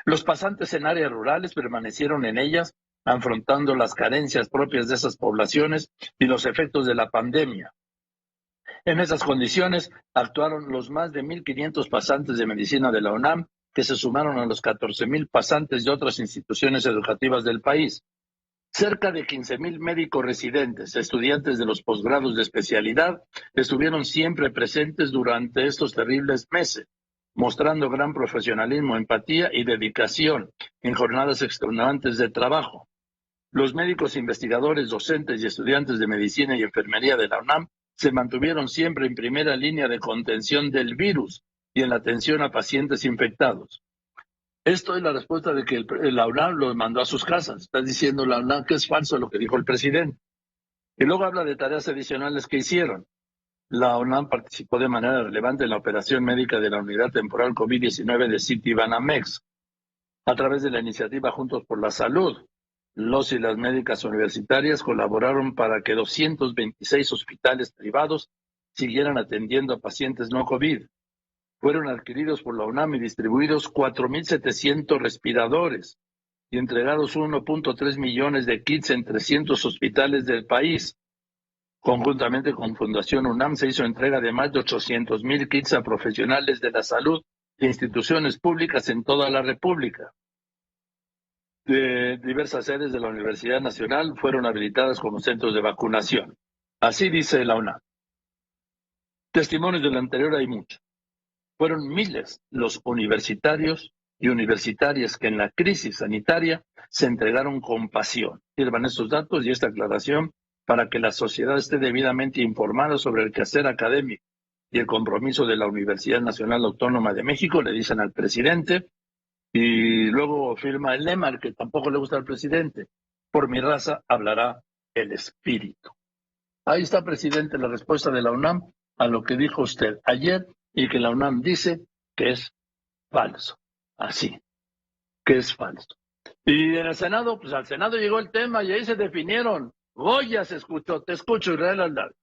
Los pasantes en áreas rurales permanecieron en ellas, afrontando las carencias propias de esas poblaciones y los efectos de la pandemia. En esas condiciones actuaron los más de 1,500 pasantes de medicina de la UNAM, que se sumaron a los 14,000 pasantes de otras instituciones educativas del país. Cerca de 15,000 médicos residentes, estudiantes de los posgrados de especialidad, estuvieron siempre presentes durante estos terribles meses, mostrando gran profesionalismo, empatía y dedicación en jornadas extenuantes de trabajo. Los médicos investigadores, docentes y estudiantes de medicina y enfermería de la UNAM se mantuvieron siempre en primera línea de contención del virus y en la atención a pacientes infectados. Esto es la respuesta de que la UNAM los mandó a sus casas. Está diciendo la UNAM que es falso lo que dijo el presidente. Y luego habla de tareas adicionales que hicieron. La UNAM participó de manera relevante en la operación médica de la Unidad Temporal COVID-19 de Citibanamex. A través de la iniciativa Juntos por la Salud, los y las médicas universitarias colaboraron para que 226 hospitales privados siguieran atendiendo a pacientes no COVID. Fueron adquiridos por la UNAM y distribuidos 4,700 respiradores, y entregados 1.3 millones de kits en 300 hospitales del país. Conjuntamente con Fundación UNAM se hizo entrega de más de 800,000 kits a profesionales de la salud de instituciones públicas en toda la República. De diversas sedes de la Universidad Nacional fueron habilitadas como centros de vacunación. Así dice la UNAM. Testimonios del anterior hay muchos. Fueron miles los universitarios y universitarias que en la crisis sanitaria se entregaron con pasión. Sirvan estos datos y esta aclaración para que la sociedad esté debidamente informada sobre el quehacer académico y el compromiso de la Universidad Nacional Autónoma de México, le dicen al presidente, y luego firma el lema, al que tampoco le gusta al presidente: por mi raza hablará el espíritu. Ahí está, presidente, la respuesta de la UNAM a lo que dijo usted ayer y que la UNAM dice que es falso. Así, que es falso. Y en el Senado, pues al Senado llegó el tema y ahí se definieron. Goya se escuchó. Te escucho, Israel Aldal.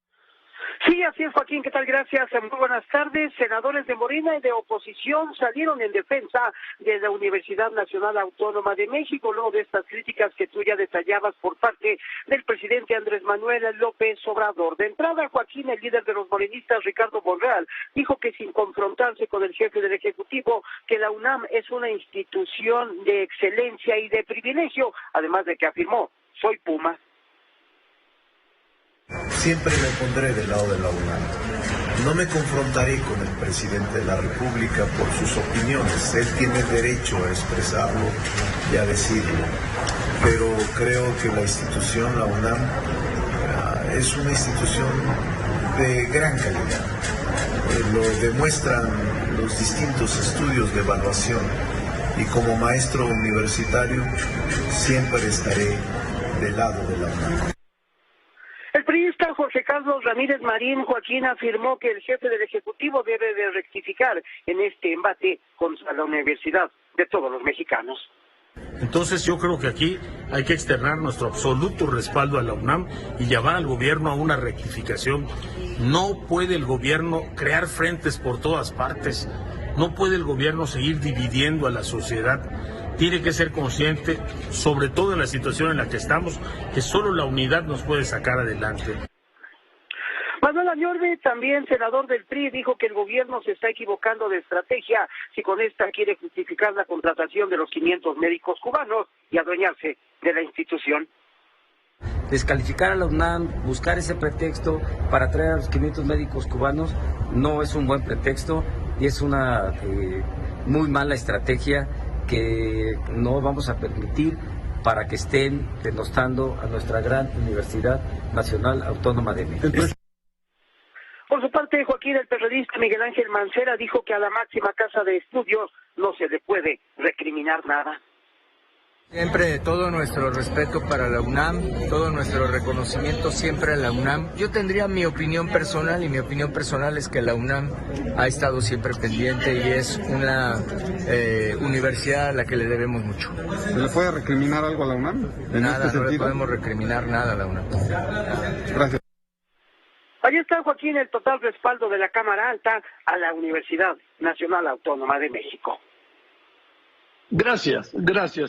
Sí, así es, Joaquín, ¿qué tal? Gracias, muy buenas tardes. Senadores de Morena y de oposición salieron en defensa de la Universidad Nacional Autónoma de México, luego de estas críticas que tú ya detallabas por parte del presidente Andrés Manuel López Obrador. De entrada, Joaquín, el líder de los morenistas, Ricardo Monreal, dijo que sin confrontarse con el jefe del Ejecutivo, que la UNAM es una institución de excelencia y de privilegio, además de que afirmó: soy Puma. Siempre me pondré del lado de la UNAM. No me confrontaré con el presidente de la República por sus opiniones. Él tiene derecho a expresarlo y a decirlo. Pero creo que la institución, la UNAM, es una institución de gran calidad. Lo demuestran los distintos estudios de evaluación. Y como maestro universitario, siempre estaré del lado de la UNAM. El priista Jorge Carlos Ramírez Marín, Joaquín, afirmó que el jefe del Ejecutivo debe de rectificar en este embate contra la universidad de todos los mexicanos. Entonces yo creo que aquí hay que externar nuestro absoluto respaldo a la UNAM y llamar al gobierno a una rectificación. No puede el gobierno crear frentes por todas partes, no puede el gobierno seguir dividiendo a la sociedad. Tiene que ser consciente, sobre todo en la situación en la que estamos, que solo la unidad nos puede sacar adelante. Manuel Añorbe, también senador del PRI, dijo que el gobierno se está equivocando de estrategia si con esta quiere justificar la contratación de los 500 médicos cubanos y adueñarse de la institución. Descalificar a la UNAM, buscar ese pretexto para traer a los 500 médicos cubanos, no es un buen pretexto y es una muy mala estrategia que no vamos a permitir para que estén denostando a nuestra gran Universidad Nacional Autónoma de México. Por su parte, Joaquín, el periodista Miguel Ángel Mancera dijo que a la máxima casa de estudios no se le puede recriminar nada. Siempre todo nuestro respeto para la UNAM, todo nuestro reconocimiento siempre a la UNAM. Yo tendría mi opinión personal y mi opinión personal es que la UNAM ha estado siempre pendiente y es una universidad a la que le debemos mucho. ¿Se le puede recriminar algo a la UNAM? Nada, no le podemos recriminar nada a la UNAM. Gracias. Ahí está, Joaquín, el total respaldo de la Cámara Alta a la Universidad Nacional Autónoma de México. Gracias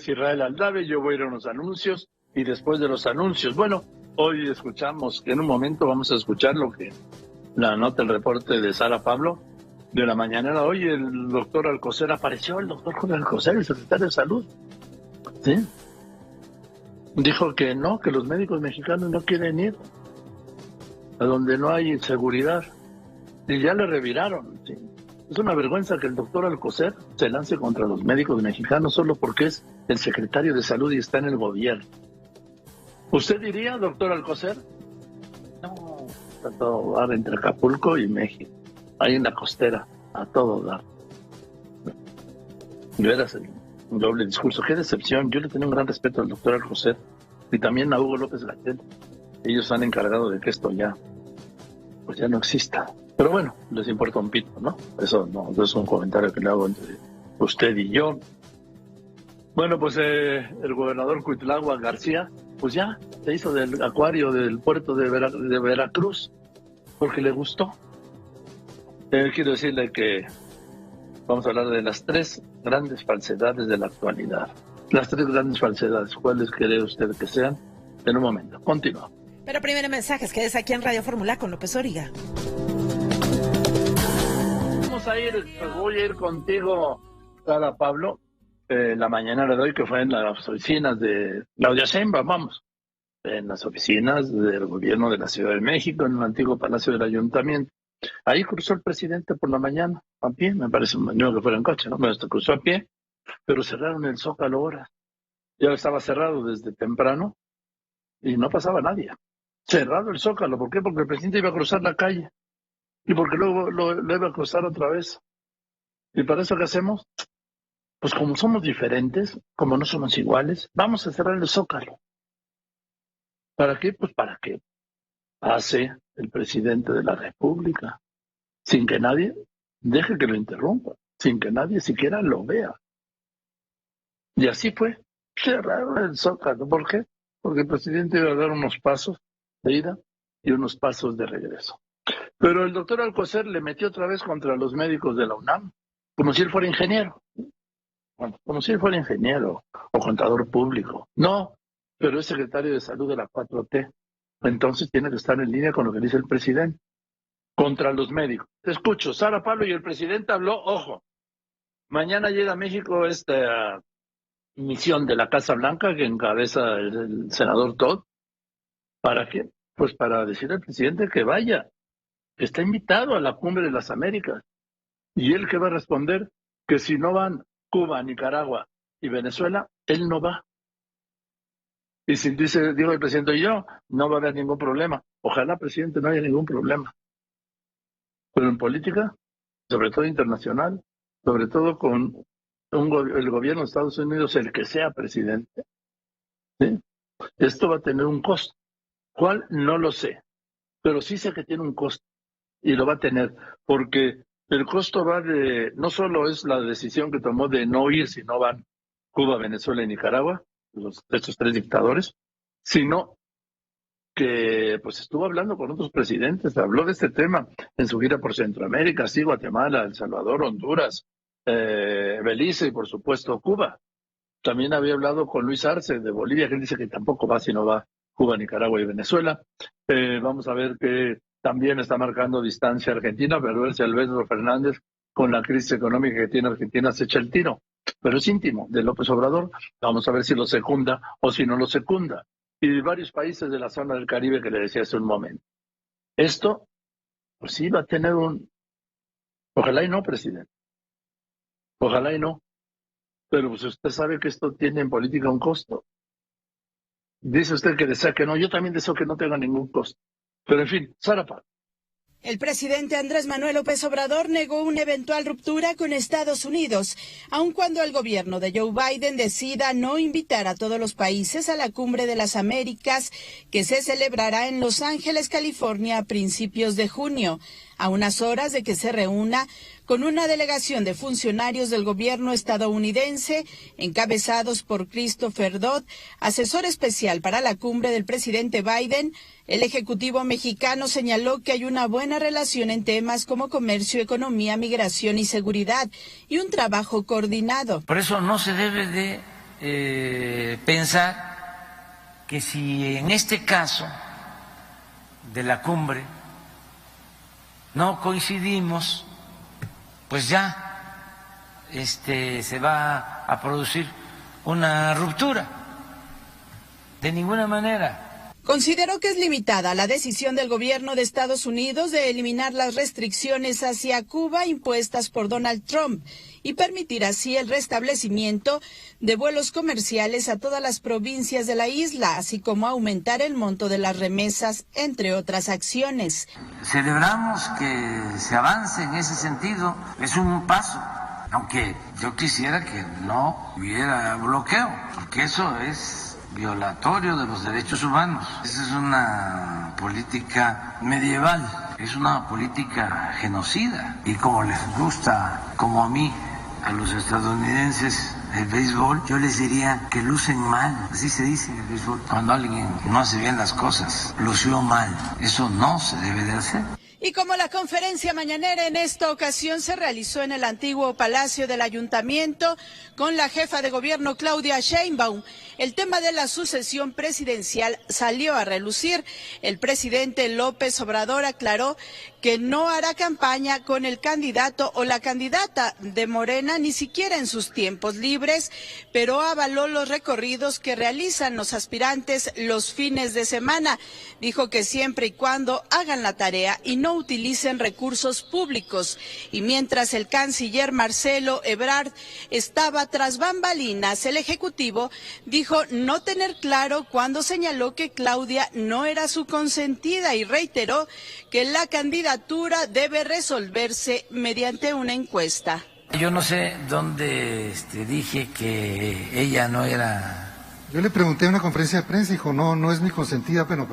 Israel Aldave. Yo voy a ir a unos anuncios y después de los anuncios, bueno, hoy escuchamos, que en un momento vamos a escuchar lo que la nota, el reporte de Sara Pablo de la mañanera. Hoy el doctor Alcocer apareció, el doctor Jorge Alcocer, el secretario de Salud, ¿sí? Dijo que no, que los médicos mexicanos no quieren ir a donde no hay seguridad y ya le reviraron, ¿sí? Es una vergüenza que el doctor Alcocer se lance contra los médicos mexicanos solo porque es el secretario de Salud y está en el gobierno. ¿Usted diría, doctor Alcocer? No, está todo dar entre Acapulco y México. Ahí en la costera, a todo dar. Y verás el doble discurso. Qué decepción. Yo le tenía un gran respeto al doctor Alcocer y también a Hugo López-Gatell. Ellos han encargado de que esto ya no exista. Pero bueno, les importa un pito, ¿no? Eso no, eso es un comentario que le hago entre usted y yo. Bueno, pues el gobernador Cuitlahua García, pues ya se hizo del acuario del puerto de Veracruz, porque le gustó. Quiero decirle que vamos a hablar de las 3 grandes falsedades de la actualidad. Las 3 grandes falsedades, ¿cuáles cree usted que sean? En un momento, continúa. Pero primero mensajes, quédese aquí en Radio Fórmula con López Origa. Voy a ir contigo, Sara Pablo, la mañana de hoy, que fue en las oficinas de Claudia Sheinbaum, vamos, en las oficinas del gobierno de la Ciudad de México, en el antiguo Palacio del Ayuntamiento. Ahí cruzó el presidente por la mañana, a pie, me parece que fuera en coche, ¿no? Pero cruzó a pie, pero cerraron el Zócalo horas. Ya estaba cerrado desde temprano y no pasaba nadie. Cerrado el Zócalo, ¿por qué? Porque el presidente iba a cruzar la calle y porque luego lo iba a cruzar otra vez. ¿Y para eso qué hacemos? Pues como somos diferentes, como no somos iguales, vamos a cerrar el Zócalo. ¿Para qué? Pues para que pase el presidente de la República, sin que nadie deje que lo interrumpa, sin que nadie siquiera lo vea. Y así fue, cerraron el Zócalo. ¿Por qué? Porque el presidente iba a dar unos pasos de ida y unos pasos de regreso. Pero el doctor Alcocer le metió otra vez contra los médicos de la UNAM, como si él fuera ingeniero. Bueno, como si él fuera ingeniero o contador público. No, pero es secretario de Salud de la 4T. Entonces tiene que estar en línea con lo que dice el presidente. Contra los médicos. Te escucho, Sara Pablo, y el presidente habló, ojo, mañana llega a México esta misión de la Casa Blanca que encabeza el senador Todd. ¿Para qué? Pues para decirle al presidente que vaya, que está invitado a la Cumbre de las Américas. ¿Y él qué va a responder? Que si no van Cuba, Nicaragua y Venezuela, él no va. Y si dijo el presidente, yo, no va a haber ningún problema. Ojalá, presidente, no haya ningún problema. Pero en política, sobre todo internacional, sobre todo con el gobierno de Estados Unidos, el que sea presidente, ¿sí? Esto va a tener un costo. ¿Cuál? No lo sé. Pero sí sé que tiene un costo. Y lo va a tener. Porque el costo va de, no solo es la decisión que tomó de no ir si no van Cuba, Venezuela y Nicaragua, estos 3 dictadores, sino que pues estuvo hablando con otros presidentes, habló de este tema en su gira por Centroamérica, sí, Guatemala, El Salvador, Honduras, Belice y por supuesto Cuba. También había hablado con Luis Arce de Bolivia, que él dice que tampoco va si no va Cuba, Nicaragua y Venezuela. Vamos a ver que también está marcando distancia Argentina, pero ver si Alberto Fernández, con la crisis económica que tiene Argentina, se echa el tiro. Pero es íntimo de López Obrador. Vamos a ver si lo secunda o si no lo secunda. Y varios países de la zona del Caribe que le decía hace un momento. Esto, pues sí, va a tener un... Ojalá y no, presidente. Ojalá y no. Pero pues usted sabe que esto tiene en política un costo. Dice usted que desea que no. Yo también deseo que no tenga ningún costo. Pero en fin, Sara Pablo. El presidente Andrés Manuel López Obrador negó una eventual ruptura con Estados Unidos, aun cuando el gobierno de Joe Biden decida no invitar a todos los países a la Cumbre de las Américas, que se celebrará en Los Ángeles, California, a principios de junio, a unas horas de que se reúna con una delegación de funcionarios del gobierno estadounidense, encabezados por Christopher Dodd, asesor especial para la cumbre del presidente Biden. El ejecutivo mexicano señaló que hay una buena relación en temas como comercio, economía, migración y seguridad, y un trabajo coordinado. Por eso no se debe de pensar que si en este caso de la cumbre no coincidimos, pues ya se va a producir una ruptura. De ninguna manera. Consideró que es limitada la decisión del gobierno de Estados Unidos de eliminar las restricciones hacia Cuba impuestas por Donald Trump y permitir así el restablecimiento de vuelos comerciales a todas las provincias de la isla, así como aumentar el monto de las remesas, entre otras acciones. Celebramos que se avance en ese sentido, es un paso, aunque yo quisiera que no hubiera bloqueo, porque eso es violatorio de los derechos humanos. Esa es una política medieval, es una política genocida. Y como les gusta, como a mí, a los estadounidenses, el béisbol, yo les diría que lucen mal, así se dice en el béisbol. Cuando alguien no hace bien las cosas, lució mal. Eso no se debe de hacer. Y como la conferencia mañanera en esta ocasión se realizó en el antiguo Palacio del Ayuntamiento con la jefa de gobierno Claudia Sheinbaum, el tema de la sucesión presidencial salió a relucir. El presidente López Obrador aclaró que no hará campaña con el candidato o la candidata de Morena, ni siquiera en sus tiempos libres, pero avaló los recorridos que realizan los aspirantes los fines de semana. Dijo que siempre y cuando hagan la tarea y no utilicen recursos públicos. Y mientras el canciller Marcelo Ebrard estaba tras bambalinas, el Ejecutivo dijo no tener claro cuando señaló que Claudia no era su consentida y reiteró que la candidatura debe resolverse mediante una encuesta. Yo no sé dónde dije que ella no era... Yo le pregunté en una conferencia de prensa y dijo, no es mi consentida, pero...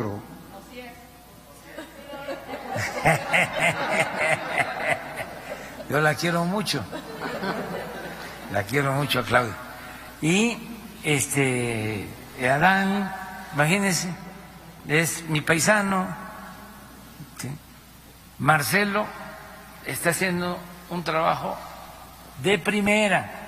Yo la quiero mucho a Claudia. Y Adán, imagínense, es mi paisano. ¿Sí? Marcelo está haciendo un trabajo de primera.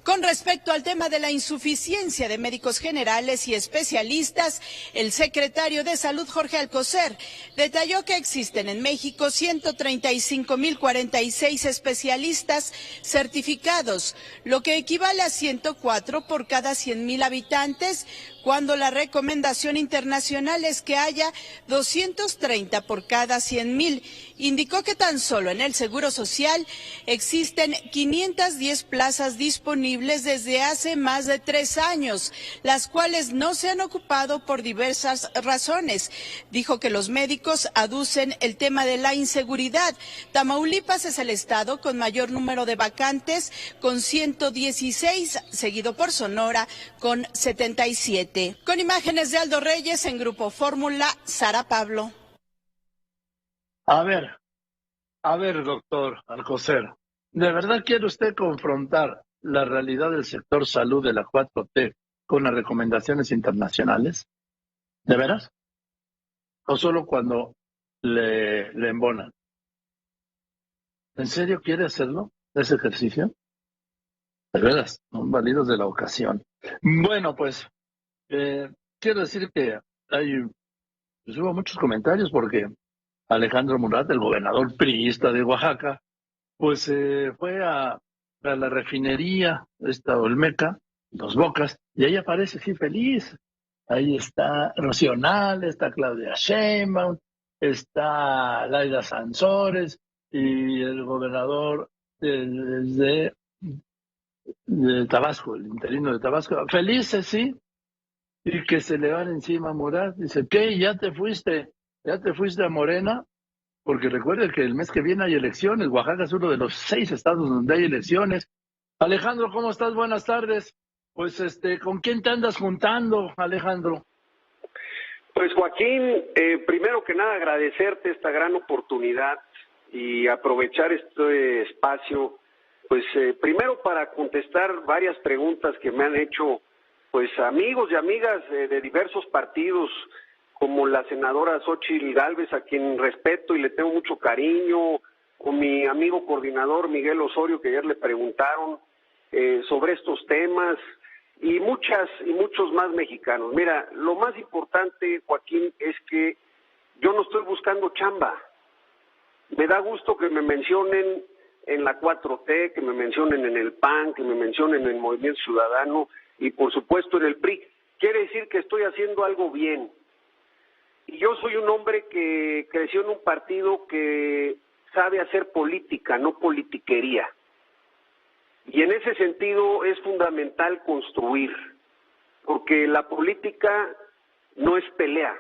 Con respecto al tema de la insuficiencia de médicos generales y especialistas, el secretario de Salud, Jorge Alcocer, detalló que existen en México 135,046 especialistas certificados, lo que equivale a 104 por cada 100,000 habitantes, cuando la recomendación internacional es que haya 230 por cada 100,000. Indicó que tan solo en el Seguro Social existen 510 plazas disponibles desde hace más de 3 años, las cuales no se han ocupado por diversas razones. Dijo que los médicos aducen el tema de la inseguridad. Tamaulipas es el estado con mayor número de vacantes, con 116, seguido por Sonora con 77. Con imágenes de Aldo Reyes en Grupo Fórmula, Sara Pablo. A ver, doctor Alcocer, ¿de verdad quiere usted confrontar la realidad del sector salud de la 4T con las recomendaciones internacionales? ¿De veras? ¿O solo cuando le embonan? ¿En serio quiere hacerlo, ese ejercicio? De veras, son válidos de la ocasión. Bueno, pues, quiero decir que hubo muchos comentarios porque Alejandro Murat, el gobernador priista de Oaxaca, pues fue a la refinería, esta Olmeca, Dos Bocas, y ahí aparece, sí, feliz. Ahí está Rocío Nale, está Claudia Sheinbaum, está Laida Sansores y el gobernador de Tabasco, el interino de Tabasco. Felices, sí, y que se le van encima a Murat. Dice, ¿qué? ¿Ya te fuiste a Morena? Porque recuerde que el mes que viene hay elecciones. Oaxaca es uno de los 6 estados donde hay elecciones. Alejandro, ¿cómo estás? Buenas tardes. Pues, ¿con quién te andas juntando, Alejandro? Pues, Joaquín, primero que nada agradecerte esta gran oportunidad y aprovechar este espacio, pues, primero para contestar varias preguntas que me han hecho, pues, amigos y amigas de diversos partidos, como la senadora Xóchitl Gálvez, a quien respeto y le tengo mucho cariño, o mi amigo coordinador Miguel Osorio, que ayer le preguntaron sobre estos temas, y muchos más mexicanos. Mira, lo más importante, Joaquín, es que yo no estoy buscando chamba. Me da gusto que me mencionen en la 4T, que me mencionen en el PAN, que me mencionen en el Movimiento Ciudadano y por supuesto en el PRI. Quiere decir que estoy haciendo algo bien. Y yo soy un hombre que creció en un partido que sabe hacer política, no politiquería. Y en ese sentido es fundamental construir, porque la política no es pelea,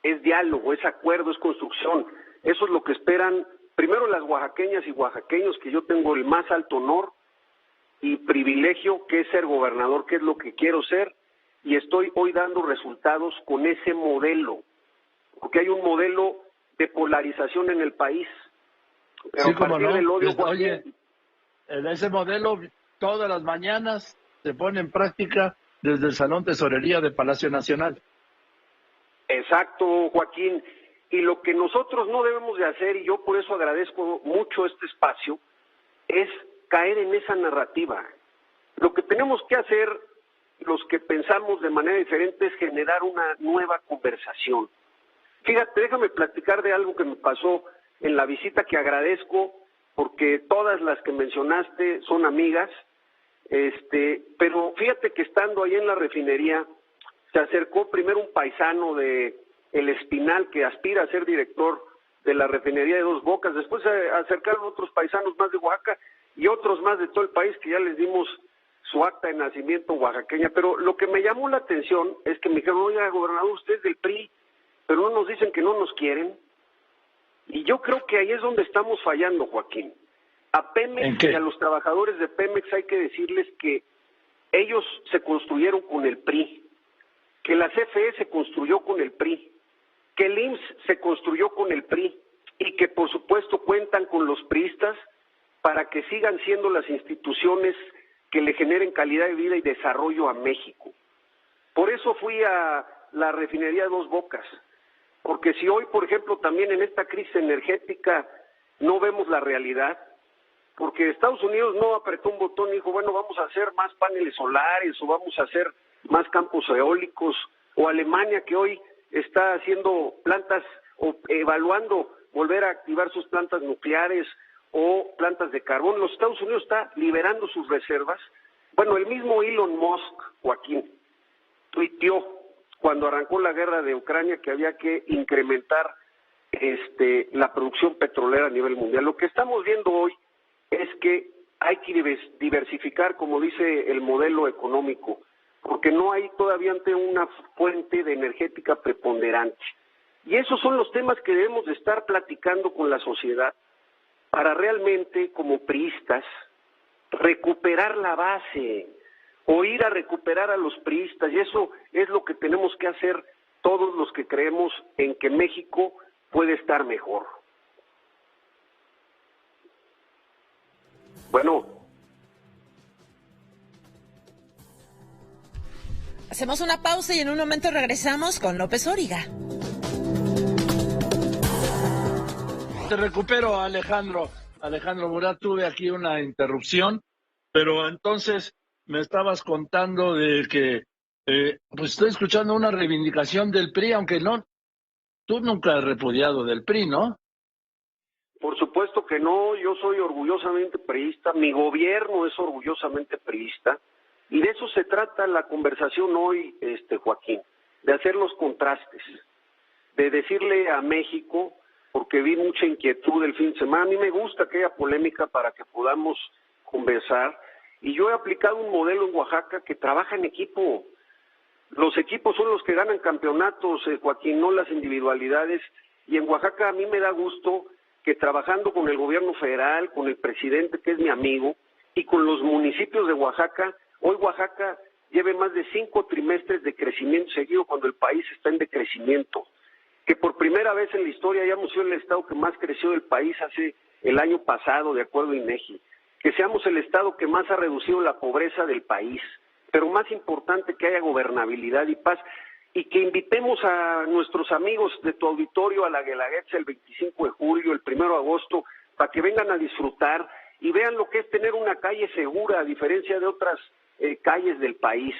es diálogo, es acuerdo, es construcción. Eso es lo que esperan primero las oaxaqueñas y oaxaqueños, que yo tengo el más alto honor y privilegio, que es ser gobernador, que es lo que quiero ser, y estoy hoy dando resultados con ese modelo, porque hay un modelo de polarización en el país. Pero sí, a partir del odio, oye, ese modelo todas las mañanas se pone en práctica desde el Salón Tesorería de Palacio Nacional. Exacto, Joaquín. Y lo que nosotros no debemos de hacer, y yo por eso agradezco mucho este espacio, es caer en esa narrativa. Lo que tenemos que hacer, los que pensamos de manera diferente, es generar una nueva conversación. Fíjate, déjame platicar de algo que me pasó en la visita, que agradezco, porque todas las que mencionaste son amigas, pero fíjate que estando ahí en la refinería, se acercó primero un paisano de El Espinal, que aspira a ser director de la refinería de Dos Bocas. Después se acercaron otros paisanos más de Oaxaca y otros más de todo el país, que ya les dimos su acta de nacimiento oaxaqueña. Pero lo que me llamó la atención es que me dijeron: oiga, gobernador, usted es del PRI, pero no nos dicen que no nos quieren. Y yo creo que ahí es donde estamos fallando, Joaquín. A Pemex y a los trabajadores de Pemex hay que decirles que ellos se construyeron con el PRI, que la CFE se construyó con el PRI, que el IMSS se construyó con el PRI, y que por supuesto cuentan con los priistas para que sigan siendo las instituciones que le generen calidad de vida y desarrollo a México. Por eso fui a la refinería de Dos Bocas, porque si hoy, por ejemplo, también en esta crisis energética no vemos la realidad, porque Estados Unidos no apretó un botón y dijo: bueno, vamos a hacer más paneles solares o vamos a hacer más campos eólicos, o Alemania, que hoy está haciendo plantas o evaluando volver a activar sus plantas nucleares o plantas de carbón. Los Estados Unidos está liberando sus reservas. Bueno, el mismo Elon Musk, Joaquín, tuiteó cuando arrancó la guerra de Ucrania que había que incrementar la producción petrolera a nivel mundial. Lo que estamos viendo hoy es que hay que diversificar, como dice el modelo económico, porque no hay todavía una fuente de energética preponderante. Y esos son los temas que debemos de estar platicando con la sociedad para realmente, como priistas, recuperar la base o ir a recuperar a los priistas. Y eso es lo que tenemos que hacer todos los que creemos en que México puede estar mejor. Bueno. Hacemos una pausa y en un momento regresamos con López Dóriga. Te recupero, Alejandro Murat. Tuve aquí una interrupción, pero entonces me estabas contando de que pues estoy escuchando una reivindicación del PRI, aunque no, tú nunca has repudiado del PRI, ¿no? Por supuesto que no, yo soy orgullosamente priista, mi gobierno es orgullosamente priista, y de eso se trata la conversación hoy, Joaquín, de hacer los contrastes, de decirle a México, porque vi mucha inquietud el fin de semana, a mí me gusta que haya polémica para que podamos conversar, y yo he aplicado un modelo en Oaxaca que trabaja en equipo. Los equipos son los que ganan campeonatos, Joaquín, no las individualidades, y en Oaxaca a mí me da gusto que trabajando con el gobierno federal, con el presidente, que es mi amigo, y con los municipios de Oaxaca, hoy Oaxaca lleve más de 5 trimestres de crecimiento seguido cuando el país está en decrecimiento, que por primera vez en la historia hayamos sido el estado que más creció del país hace el año pasado, de acuerdo a INEGI, que seamos el estado que más ha reducido la pobreza del país, pero más importante, que haya gobernabilidad y paz, y que invitemos a nuestros amigos de tu auditorio a la Guelaguetza el 25 de julio, el 1 de agosto, para que vengan a disfrutar y vean lo que es tener una calle segura, a diferencia de otras calles del país.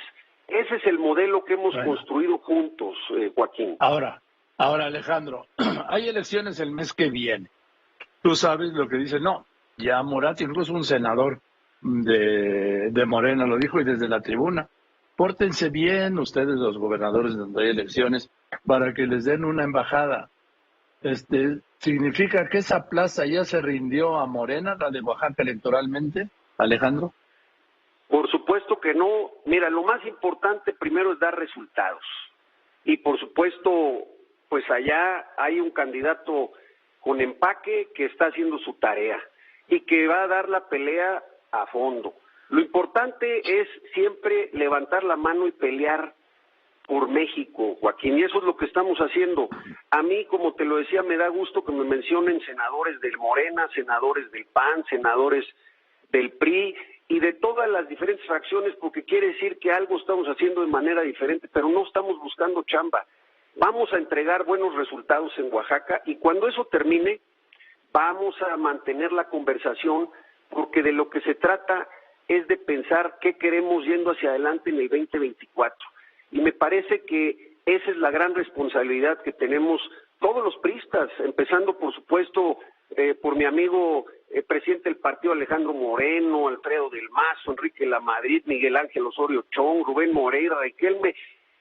Ese es el modelo que hemos construido juntos, Joaquín. Ahora, Alejandro, hay elecciones el mes que viene. Tú sabes lo que dice, no, ya Murat, incluso un senador de Morena lo dijo, y desde la tribuna: pórtense bien ustedes, los gobernadores, donde hay elecciones, para que les den una embajada. ¿Significa que esa plaza ya se rindió a Morena, la de Oaxaca, electoralmente, Alejandro? Por supuesto que no. Mira, lo más importante primero es dar resultados. Y por supuesto, pues allá hay un candidato con empaque que está haciendo su tarea y que va a dar la pelea a fondo. Lo importante es siempre levantar la mano y pelear por México, Joaquín, y eso es lo que estamos haciendo. A mí, como te lo decía, me da gusto que me mencionen senadores del Morena, senadores del PAN, senadores del PRI y de todas las diferentes fracciones, porque quiere decir que algo estamos haciendo de manera diferente, pero no estamos buscando chamba. Vamos a entregar buenos resultados en Oaxaca y cuando eso termine, vamos a mantener la conversación, porque de lo que se trata es de pensar qué queremos yendo hacia adelante en el 2024. Y me parece que esa es la gran responsabilidad que tenemos todos los priistas, empezando por supuesto por mi amigo presidente del partido Alejandro Moreno, Alfredo del Mazo, Enrique Lamadrid, Miguel Ángel Osorio Chong, Rubén Moreira, Riquelme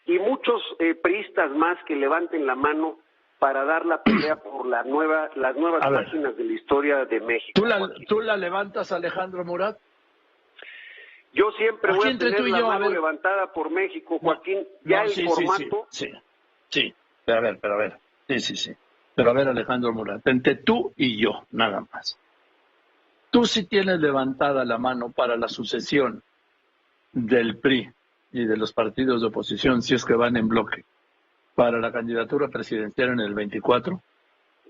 y muchos priistas más que levanten la mano para dar la pelea por las nuevas páginas de la historia de México. ¿Tú la levantas, Alejandro Murat? Yo siempre voy a tener la mano levantada por México, Joaquín. Formato... Sí, pero a ver. Sí. Pero a ver, Alejandro Murat, entre tú y yo, nada más. Tú sí tienes levantada la mano para la sucesión del PRI y de los partidos de oposición, si es que van en bloque, para la candidatura presidencial en el 24.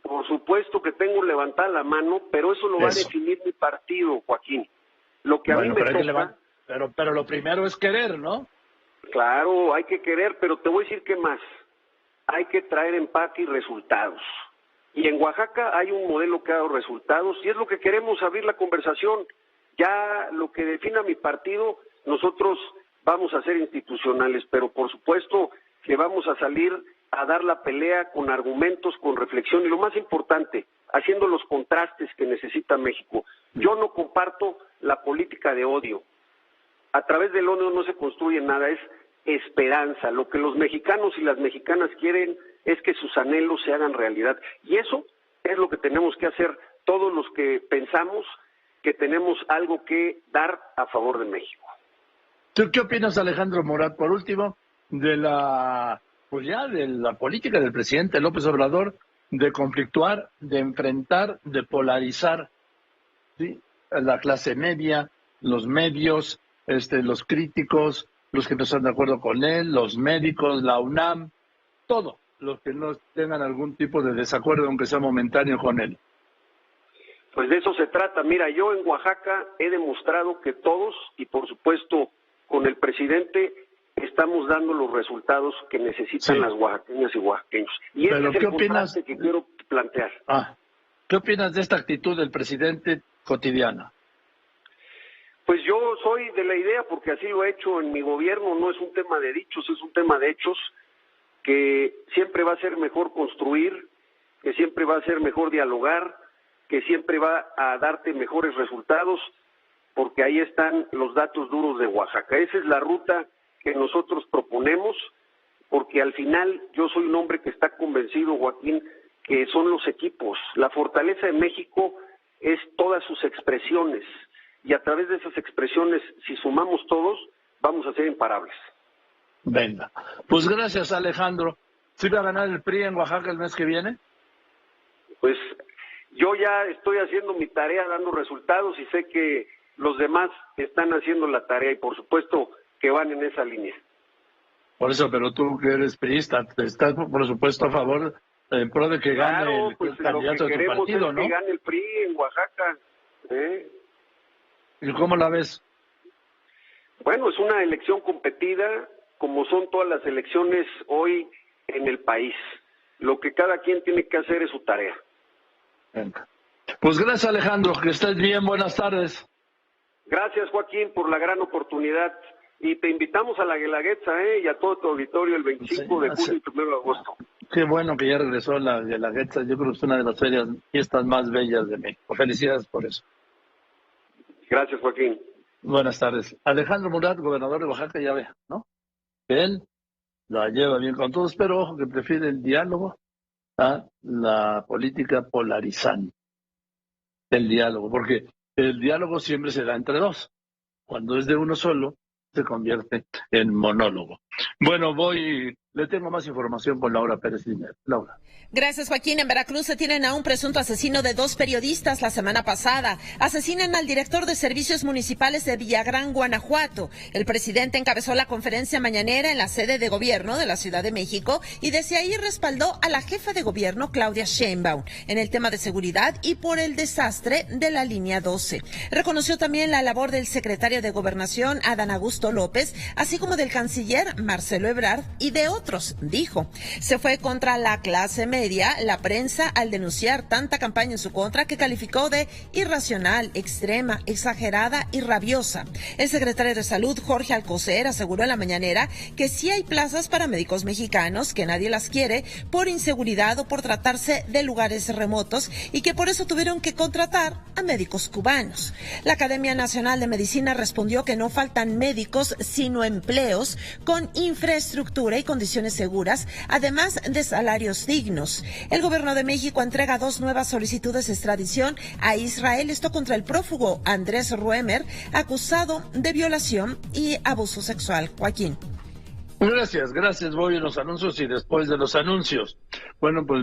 Por supuesto que tengo levantada la mano, pero eso lo va a definir mi partido, Joaquín. Lo que a mí me toca... Pero lo primero es querer, ¿no? Claro, hay que querer, pero te voy a decir qué más. Hay que traer empate y resultados. Y en Oaxaca hay un modelo que ha dado resultados y es lo que queremos abrir la conversación. Ya lo que defina mi partido, nosotros vamos a ser institucionales, pero por supuesto que vamos a salir a dar la pelea con argumentos, con reflexión y lo más importante, haciendo los contrastes que necesita México. Yo no comparto la política de odio. A través del odio no se construye nada, es esperanza. Lo que los mexicanos y las mexicanas quieren es que sus anhelos se hagan realidad. Y eso es lo que tenemos que hacer todos los que pensamos que tenemos algo que dar a favor de México. ¿Tú qué opinas, Alejandro Murat, por último, de la política del presidente López Obrador de conflictuar, de enfrentar, de polarizar, ¿sí?, a la clase media, los medios, los críticos, los que no están de acuerdo con él, los médicos, la UNAM, todos los que no tengan algún tipo de desacuerdo, aunque sea momentáneo, con él? Pues de eso se trata. Mira, yo en Oaxaca he demostrado que todos, y por supuesto con el presidente, estamos dando los resultados que necesitan las oaxaqueñas y oaxaqueños. Y ese es el contraste que quiero plantear. ¿Qué opinas de esta actitud del presidente cotidiana? Pues yo soy de la idea, porque así lo he hecho en mi gobierno, no es un tema de dichos, es un tema de hechos, que siempre va a ser mejor construir, que siempre va a ser mejor dialogar, que siempre va a darte mejores resultados, porque ahí están los datos duros de Oaxaca. Esa es la ruta que nosotros proponemos, porque al final yo soy un hombre que está convencido, Joaquín, que son los equipos. La fortaleza de México es todas sus expresiones, y a través de esas expresiones, si sumamos todos, vamos a ser imparables. Venga, pues gracias, Alejandro. ¿Sí va a ganar el PRI en Oaxaca el mes que viene? Pues yo ya estoy haciendo mi tarea, dando resultados, y sé que los demás están haciendo la tarea, y por supuesto que van en esa línea. Por eso, pero tú que eres priista, estás por supuesto a favor, en pro de que gane el candidato de tu partido, ¿no? Que gane el PRI en Oaxaca. ¿Y cómo la ves? Bueno, es una elección competida, como son todas las elecciones hoy en el país. Lo que cada quien tiene que hacer es su tarea. Venga. Pues gracias, Alejandro, que estés bien, buenas tardes. Gracias, Joaquín, por la gran oportunidad. Y te invitamos a la Guelaguetza, y a todo tu auditorio el 25 de julio y 1 de agosto. Qué bueno que ya regresó la Guelaguetza. Yo creo que es una de las fiestas más bellas de México. Felicidades por eso. Gracias, Joaquín. Buenas tardes. Alejandro Murat, gobernador de Oaxaca, ya ve, ¿no? Que él la lleva bien con todos, pero ojo que prefiere el diálogo a la política polarizante. El diálogo, porque el diálogo siempre se da entre dos. Cuando es de uno solo, se convierte en monólogo. Bueno, le tengo más información con Laura Pérez Liner. Laura. Gracias, Joaquín. En Veracruz detienen a un presunto asesino de 2 periodistas la semana pasada. Asesinan al director de Servicios Municipales de Villagrán, Guanajuato. El presidente encabezó la conferencia mañanera en la sede de gobierno de la Ciudad de México y desde ahí respaldó a la jefa de gobierno, Claudia Sheinbaum, en el tema de seguridad y por el desastre de la línea 12. Reconoció también la labor del secretario de Gobernación, Adán Augusto López, así como del canciller, Marcelo Ebrard, y de otros otros, dijo. Se fue contra la clase media, la prensa, al denunciar tanta campaña en su contra que calificó de irracional, extrema, exagerada y rabiosa. El secretario de Salud, Jorge Alcocer, aseguró en la mañanera que sí hay plazas para médicos mexicanos, que nadie las quiere por inseguridad o por tratarse de lugares remotos y que por eso tuvieron que contratar a médicos cubanos. La Academia Nacional de Medicina respondió que no faltan médicos, sino empleos con infraestructura y condiciones seguras, además de salarios dignos. El gobierno de México entrega 2 nuevas solicitudes de extradición a Israel, esto contra el prófugo Andrés Ruemer, acusado de violación y abuso sexual. Joaquín. Gracias. Voy a los anuncios y después de los anuncios. Bueno, pues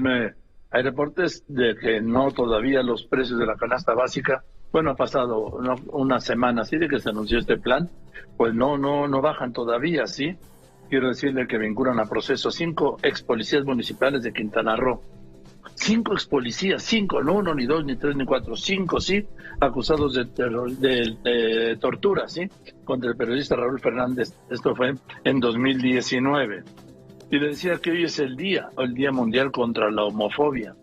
hay reportes de que no todavía los precios de la canasta básica, bueno, ha pasado una semana así de que se anunció este plan, pues no bajan todavía, ¿sí? Quiero decirle que vinculan a proceso 5 ex policías municipales de Quintana Roo. 5 ex policías, 5, no 1, ni 2, ni 3, ni 4, 5, sí, acusados de tortura, ¿sí? Contra el periodista Raúl Fernández. Esto fue en 2019. Y le decía que hoy es el Día Mundial contra la Homofobia.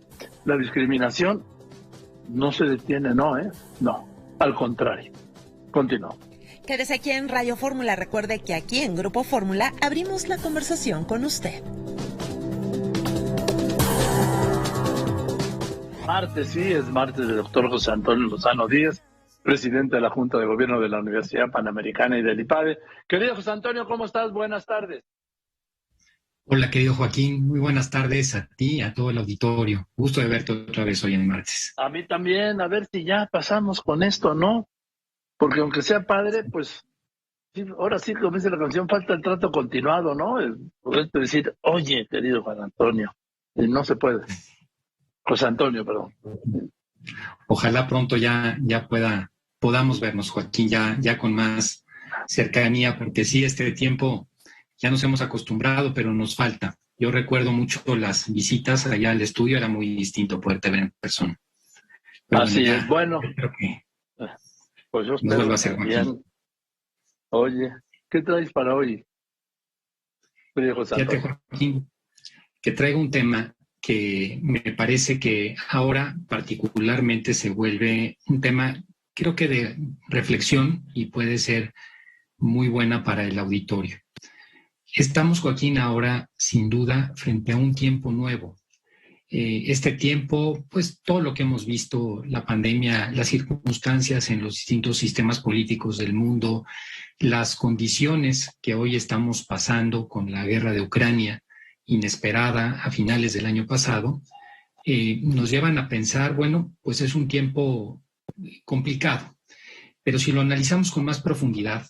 La discriminación no se detiene, no, al contrario. Continúo. Quédese aquí en Radio Fórmula. Recuerde que aquí en Grupo Fórmula abrimos la conversación con usted. Martes, sí, es martes del doctor José Antonio Lozano Díaz, presidente de la Junta de Gobierno de la Universidad Panamericana y del IPADE. Querido José Antonio, ¿cómo estás? Buenas tardes. Hola, querido Joaquín, muy buenas tardes a ti y a todo el auditorio. Gusto de verte otra vez hoy en martes. A mí también, a ver si ya pasamos con esto, ¿no? Porque aunque sea padre, pues sí, ahora sí, como dice la canción, falta el trato continuado, ¿no? Poder decir, oye, querido Juan Antonio, y no se puede. José Antonio, perdón. Ojalá pronto ya podamos vernos, Joaquín, ya con más cercanía, porque sí, este tiempo ya nos hemos acostumbrado, pero nos falta. Yo recuerdo mucho las visitas allá al estudio, era muy distinto poderte ver en persona. Pero así es, bueno. Creo que pues yo espero vuelva a ser, Joaquín. Oye, ¿qué traes para hoy? Fíjate, Joaquín, que traigo un tema que me parece que ahora particularmente se vuelve un tema, creo que de reflexión y puede ser muy buena para el auditorio. Estamos, Joaquín, ahora sin duda frente a un tiempo nuevo. Este tiempo, pues todo lo que hemos visto, la pandemia, las circunstancias en los distintos sistemas políticos del mundo, las condiciones que hoy estamos pasando con la guerra de Ucrania, inesperada a finales del año pasado, nos llevan a pensar, bueno, pues es un tiempo complicado. Pero si lo analizamos con más profundidad,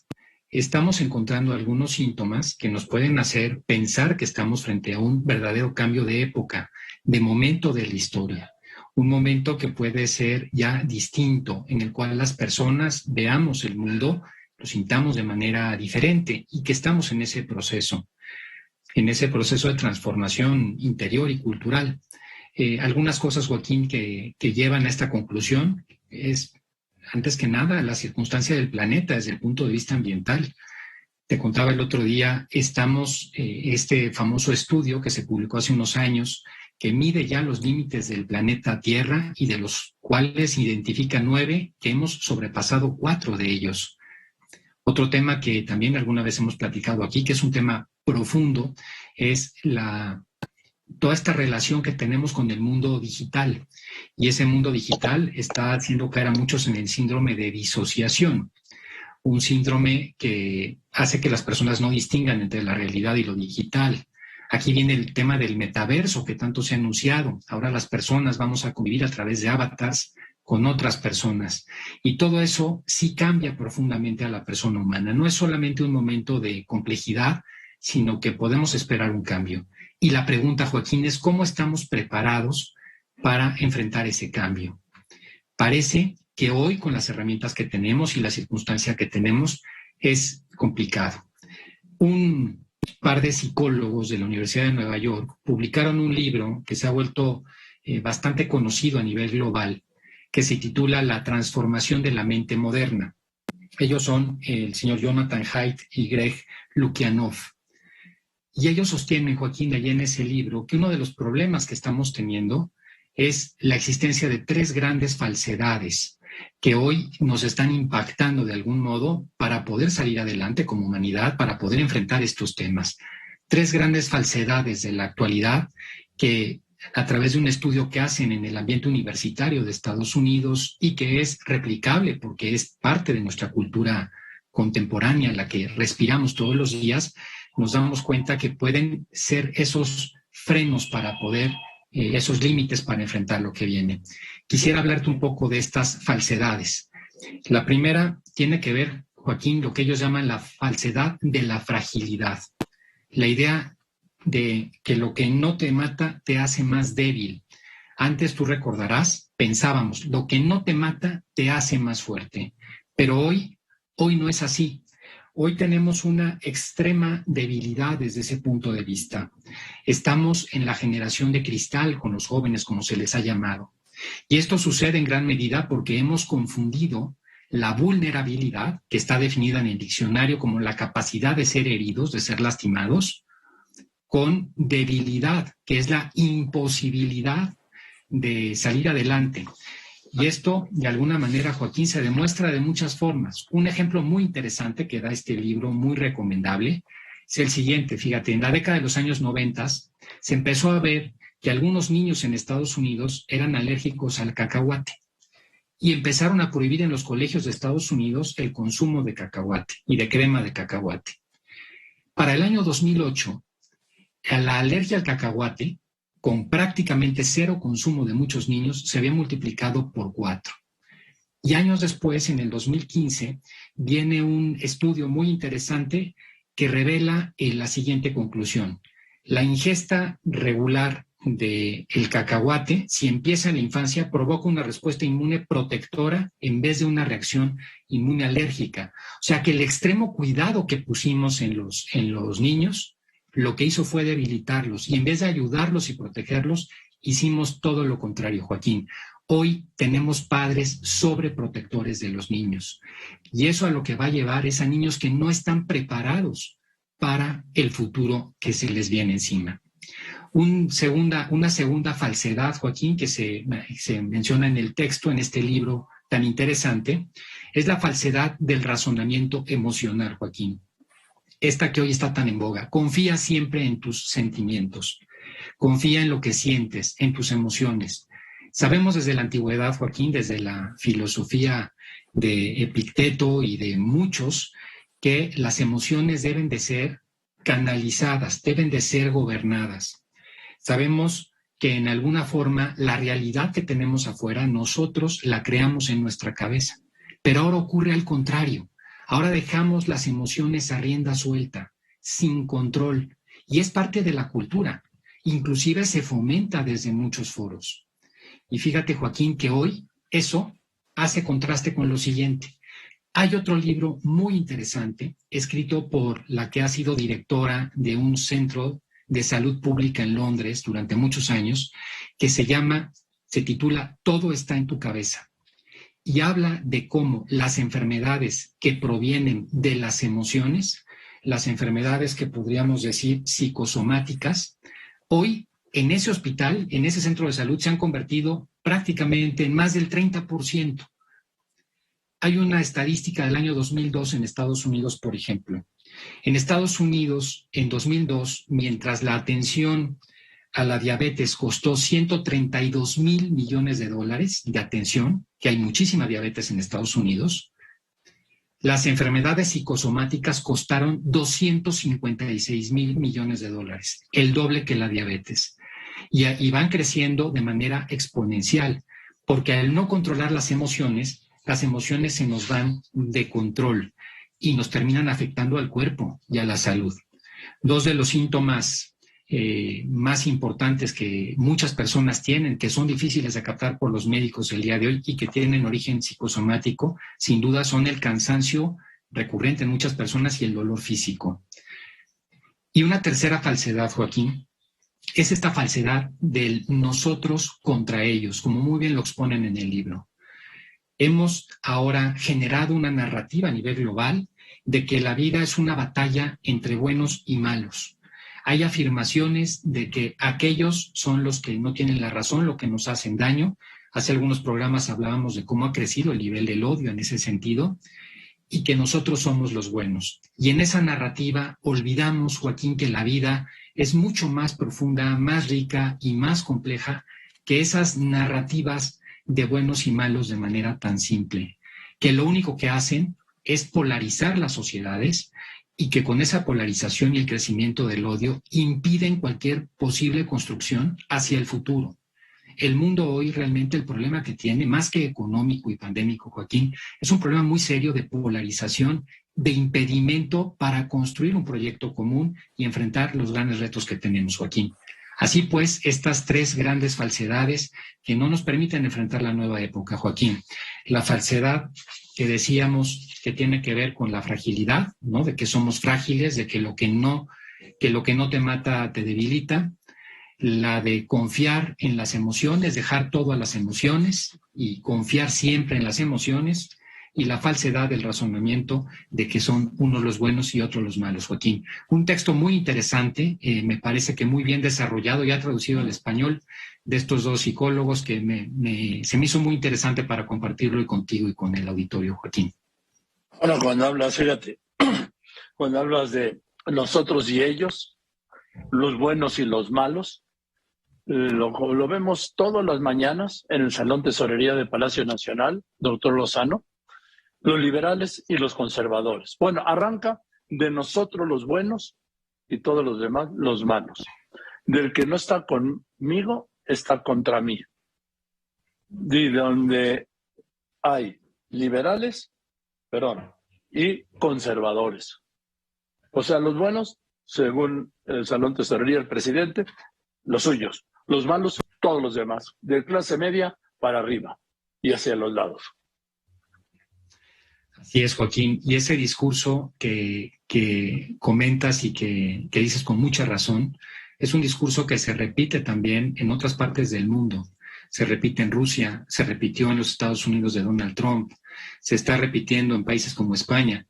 estamos encontrando algunos síntomas que nos pueden hacer pensar que estamos frente a un verdadero cambio de época, de momento de la historia. Un momento que puede ser ya distinto, en el cual las personas veamos el mundo, lo sintamos de manera diferente y que estamos en ese proceso de transformación interior y cultural. Algunas cosas, Joaquín, que llevan a esta conclusión es, antes que nada, la circunstancia del planeta desde el punto de vista ambiental. Te contaba el otro día, este famoso estudio que se publicó hace unos años, que mide ya los límites del planeta Tierra y de los cuales identifica 9, que hemos sobrepasado 4 de ellos. Otro tema que también alguna vez hemos platicado aquí, que es un tema profundo, es toda esta relación que tenemos con el mundo digital. Y ese mundo digital está haciendo caer a muchos en el síndrome de disociación, un síndrome que hace que las personas no distingan entre la realidad y lo digital. Aquí viene el tema del metaverso que tanto se ha anunciado. Ahora las personas vamos a convivir a través de avatars con otras personas. Y todo eso sí cambia profundamente a la persona humana. No es solamente un momento de complejidad, sino que podemos esperar un cambio. Y la pregunta, Joaquín, es ¿cómo estamos preparados para enfrentar ese cambio? Parece que hoy, con las herramientas que tenemos y la circunstancia que tenemos, es complicado. Un par de psicólogos de la Universidad de Nueva York publicaron un libro que se ha vuelto bastante conocido a nivel global, que se titula La transformación de la mente moderna. Ellos son el señor Jonathan Haidt y Greg Lukianoff. Y ellos sostienen, Joaquín, allí en ese libro, que uno de los problemas que estamos teniendo es la existencia de 3 grandes falsedades que hoy nos están impactando de algún modo para poder salir adelante como humanidad, para poder enfrentar estos temas. 3 grandes falsedades de la actualidad que, a través de un estudio que hacen en el ambiente universitario de Estados Unidos y que es replicable porque es parte de nuestra cultura contemporánea, la que respiramos todos los días, nos damos cuenta que pueden ser esos frenos para poder, esos límites para enfrentar lo que viene. Quisiera hablarte un poco de estas falsedades. La primera tiene que ver, Joaquín, lo que ellos llaman la falsedad de la fragilidad. La idea de que lo que no te mata te hace más débil. Antes, tú recordarás, pensábamos, lo que no te mata te hace más fuerte. Pero hoy no es así. Hoy tenemos una extrema debilidad desde ese punto de vista. Estamos en la generación de cristal con los jóvenes, como se les ha llamado. Y esto sucede en gran medida porque hemos confundido la vulnerabilidad, que está definida en el diccionario como la capacidad de ser heridos, de ser lastimados, con debilidad, que es la imposibilidad de salir adelante. Y esto, de alguna manera, Joaquín, se demuestra de muchas formas. Un ejemplo muy interesante que da este libro, muy recomendable, es el siguiente. Fíjate, en la década de los años 90 se empezó a ver que algunos niños en Estados Unidos eran alérgicos al cacahuate y empezaron a prohibir en los colegios de Estados Unidos el consumo de cacahuate y de crema de cacahuate. Para el año 2008, la alergia al cacahuate, con prácticamente 0 consumo de muchos niños, se había multiplicado por 4. Y años después, en el 2015, viene un estudio muy interesante que revela la siguiente conclusión. La ingesta regular del cacahuate, si empieza en la infancia, provoca una respuesta inmune protectora en vez de una reacción inmune alérgica. O sea que el extremo cuidado que pusimos en los niños, lo que hizo fue debilitarlos y en vez de ayudarlos y protegerlos, hicimos todo lo contrario, Joaquín. Hoy tenemos padres sobreprotectores de los niños y eso a lo que va a llevar es a niños que no están preparados para el futuro que se les viene encima. Una segunda falsedad, Joaquín, que se menciona en el texto, en este libro tan interesante, es la falsedad del razonamiento emocional, Joaquín. Esta que hoy está tan en boga. Confía siempre en tus sentimientos. Confía en lo que sientes, en tus emociones. Sabemos desde la antigüedad, Joaquín, desde la filosofía de Epicteto y de muchos, que las emociones deben de ser canalizadas, deben de ser gobernadas. Sabemos que en alguna forma la realidad que tenemos afuera, nosotros la creamos en nuestra cabeza. Pero ahora ocurre al contrario. Ahora dejamos las emociones a rienda suelta, sin control, y es parte de la cultura. Inclusive se fomenta desde muchos foros. Y fíjate, Joaquín, que hoy eso hace contraste con lo siguiente. Hay otro libro muy interesante, escrito por la que ha sido directora de un centro de salud pública en Londres durante muchos años, que se titula Todo está en tu cabeza. Y habla de cómo las enfermedades que provienen de las emociones, las enfermedades que podríamos decir psicosomáticas, hoy en ese hospital, en ese centro de salud, se han convertido prácticamente en más del 30%. Hay una estadística del año 2002 en Estados Unidos, por ejemplo. En Estados Unidos, en 2002, mientras la atención a la diabetes costó $132,000 millones de atención, que hay muchísima diabetes en Estados Unidos, las enfermedades psicosomáticas costaron $256,000 millones, el doble que la diabetes. Y van creciendo de manera exponencial, porque al no controlar las emociones se nos van de control y nos terminan afectando al cuerpo y a la salud. 2 de los síntomas más importantes que muchas personas tienen, que son difíciles de captar por los médicos el día de hoy y que tienen origen psicosomático, sin duda son el cansancio recurrente en muchas personas y el dolor físico. Y una tercera falsedad, Joaquín, es esta falsedad del nosotros contra ellos, como muy bien lo exponen en el libro. Hemos ahora generado una narrativa a nivel global de que la vida es una batalla entre buenos y malos. Hay afirmaciones de que aquellos son los que no tienen la razón, los que nos hacen daño. Hace algunos programas hablábamos de cómo ha crecido el nivel del odio en ese sentido y que nosotros somos los buenos. Y en esa narrativa olvidamos, Joaquín, que la vida es mucho más profunda, más rica y más compleja que esas narrativas de buenos y malos de manera tan simple, que lo único que hacen es polarizar las sociedades y que con esa polarización y el crecimiento del odio impiden cualquier posible construcción hacia el futuro. El mundo hoy realmente el problema que tiene, más que económico y pandémico, Joaquín, es un problema muy serio de polarización, de impedimento para construir un proyecto común y enfrentar los grandes retos que tenemos, Joaquín. Así pues, estas tres grandes falsedades que no nos permiten enfrentar la nueva época, Joaquín. La falsedad que decíamos que tiene que ver con la fragilidad, ¿no? De que somos frágiles, de que lo que no te mata te debilita. La de confiar en las emociones, dejar todo a las emociones y confiar siempre en las emociones, y la falsedad del razonamiento de que son unos los buenos y otros los malos, Joaquín. Un texto muy interesante, me parece que muy bien desarrollado, ya traducido al español, de estos dos psicólogos que se me hizo muy interesante para compartirlo y contigo y con el auditorio, Joaquín. Bueno, cuando hablas, fíjate, cuando hablas de nosotros y ellos, los buenos y los malos, lo vemos todas las mañanas en el Salón Tesorería de Palacio Nacional, doctor Lozano, los liberales y los conservadores. Bueno, arranca de nosotros los buenos y todos los demás los malos. Del que no está conmigo, está contra mí. De donde hay liberales, y conservadores. O sea, los buenos, según el Salón Tesorería del presidente, los suyos. Los malos, todos los demás. De clase media para arriba y hacia los lados. Así es, Joaquín. Y ese discurso que comentas y que dices con mucha razón, es un discurso que se repite también en otras partes del mundo. Se repite en Rusia, se repitió en los Estados Unidos de Donald Trump, se está repitiendo en países como España.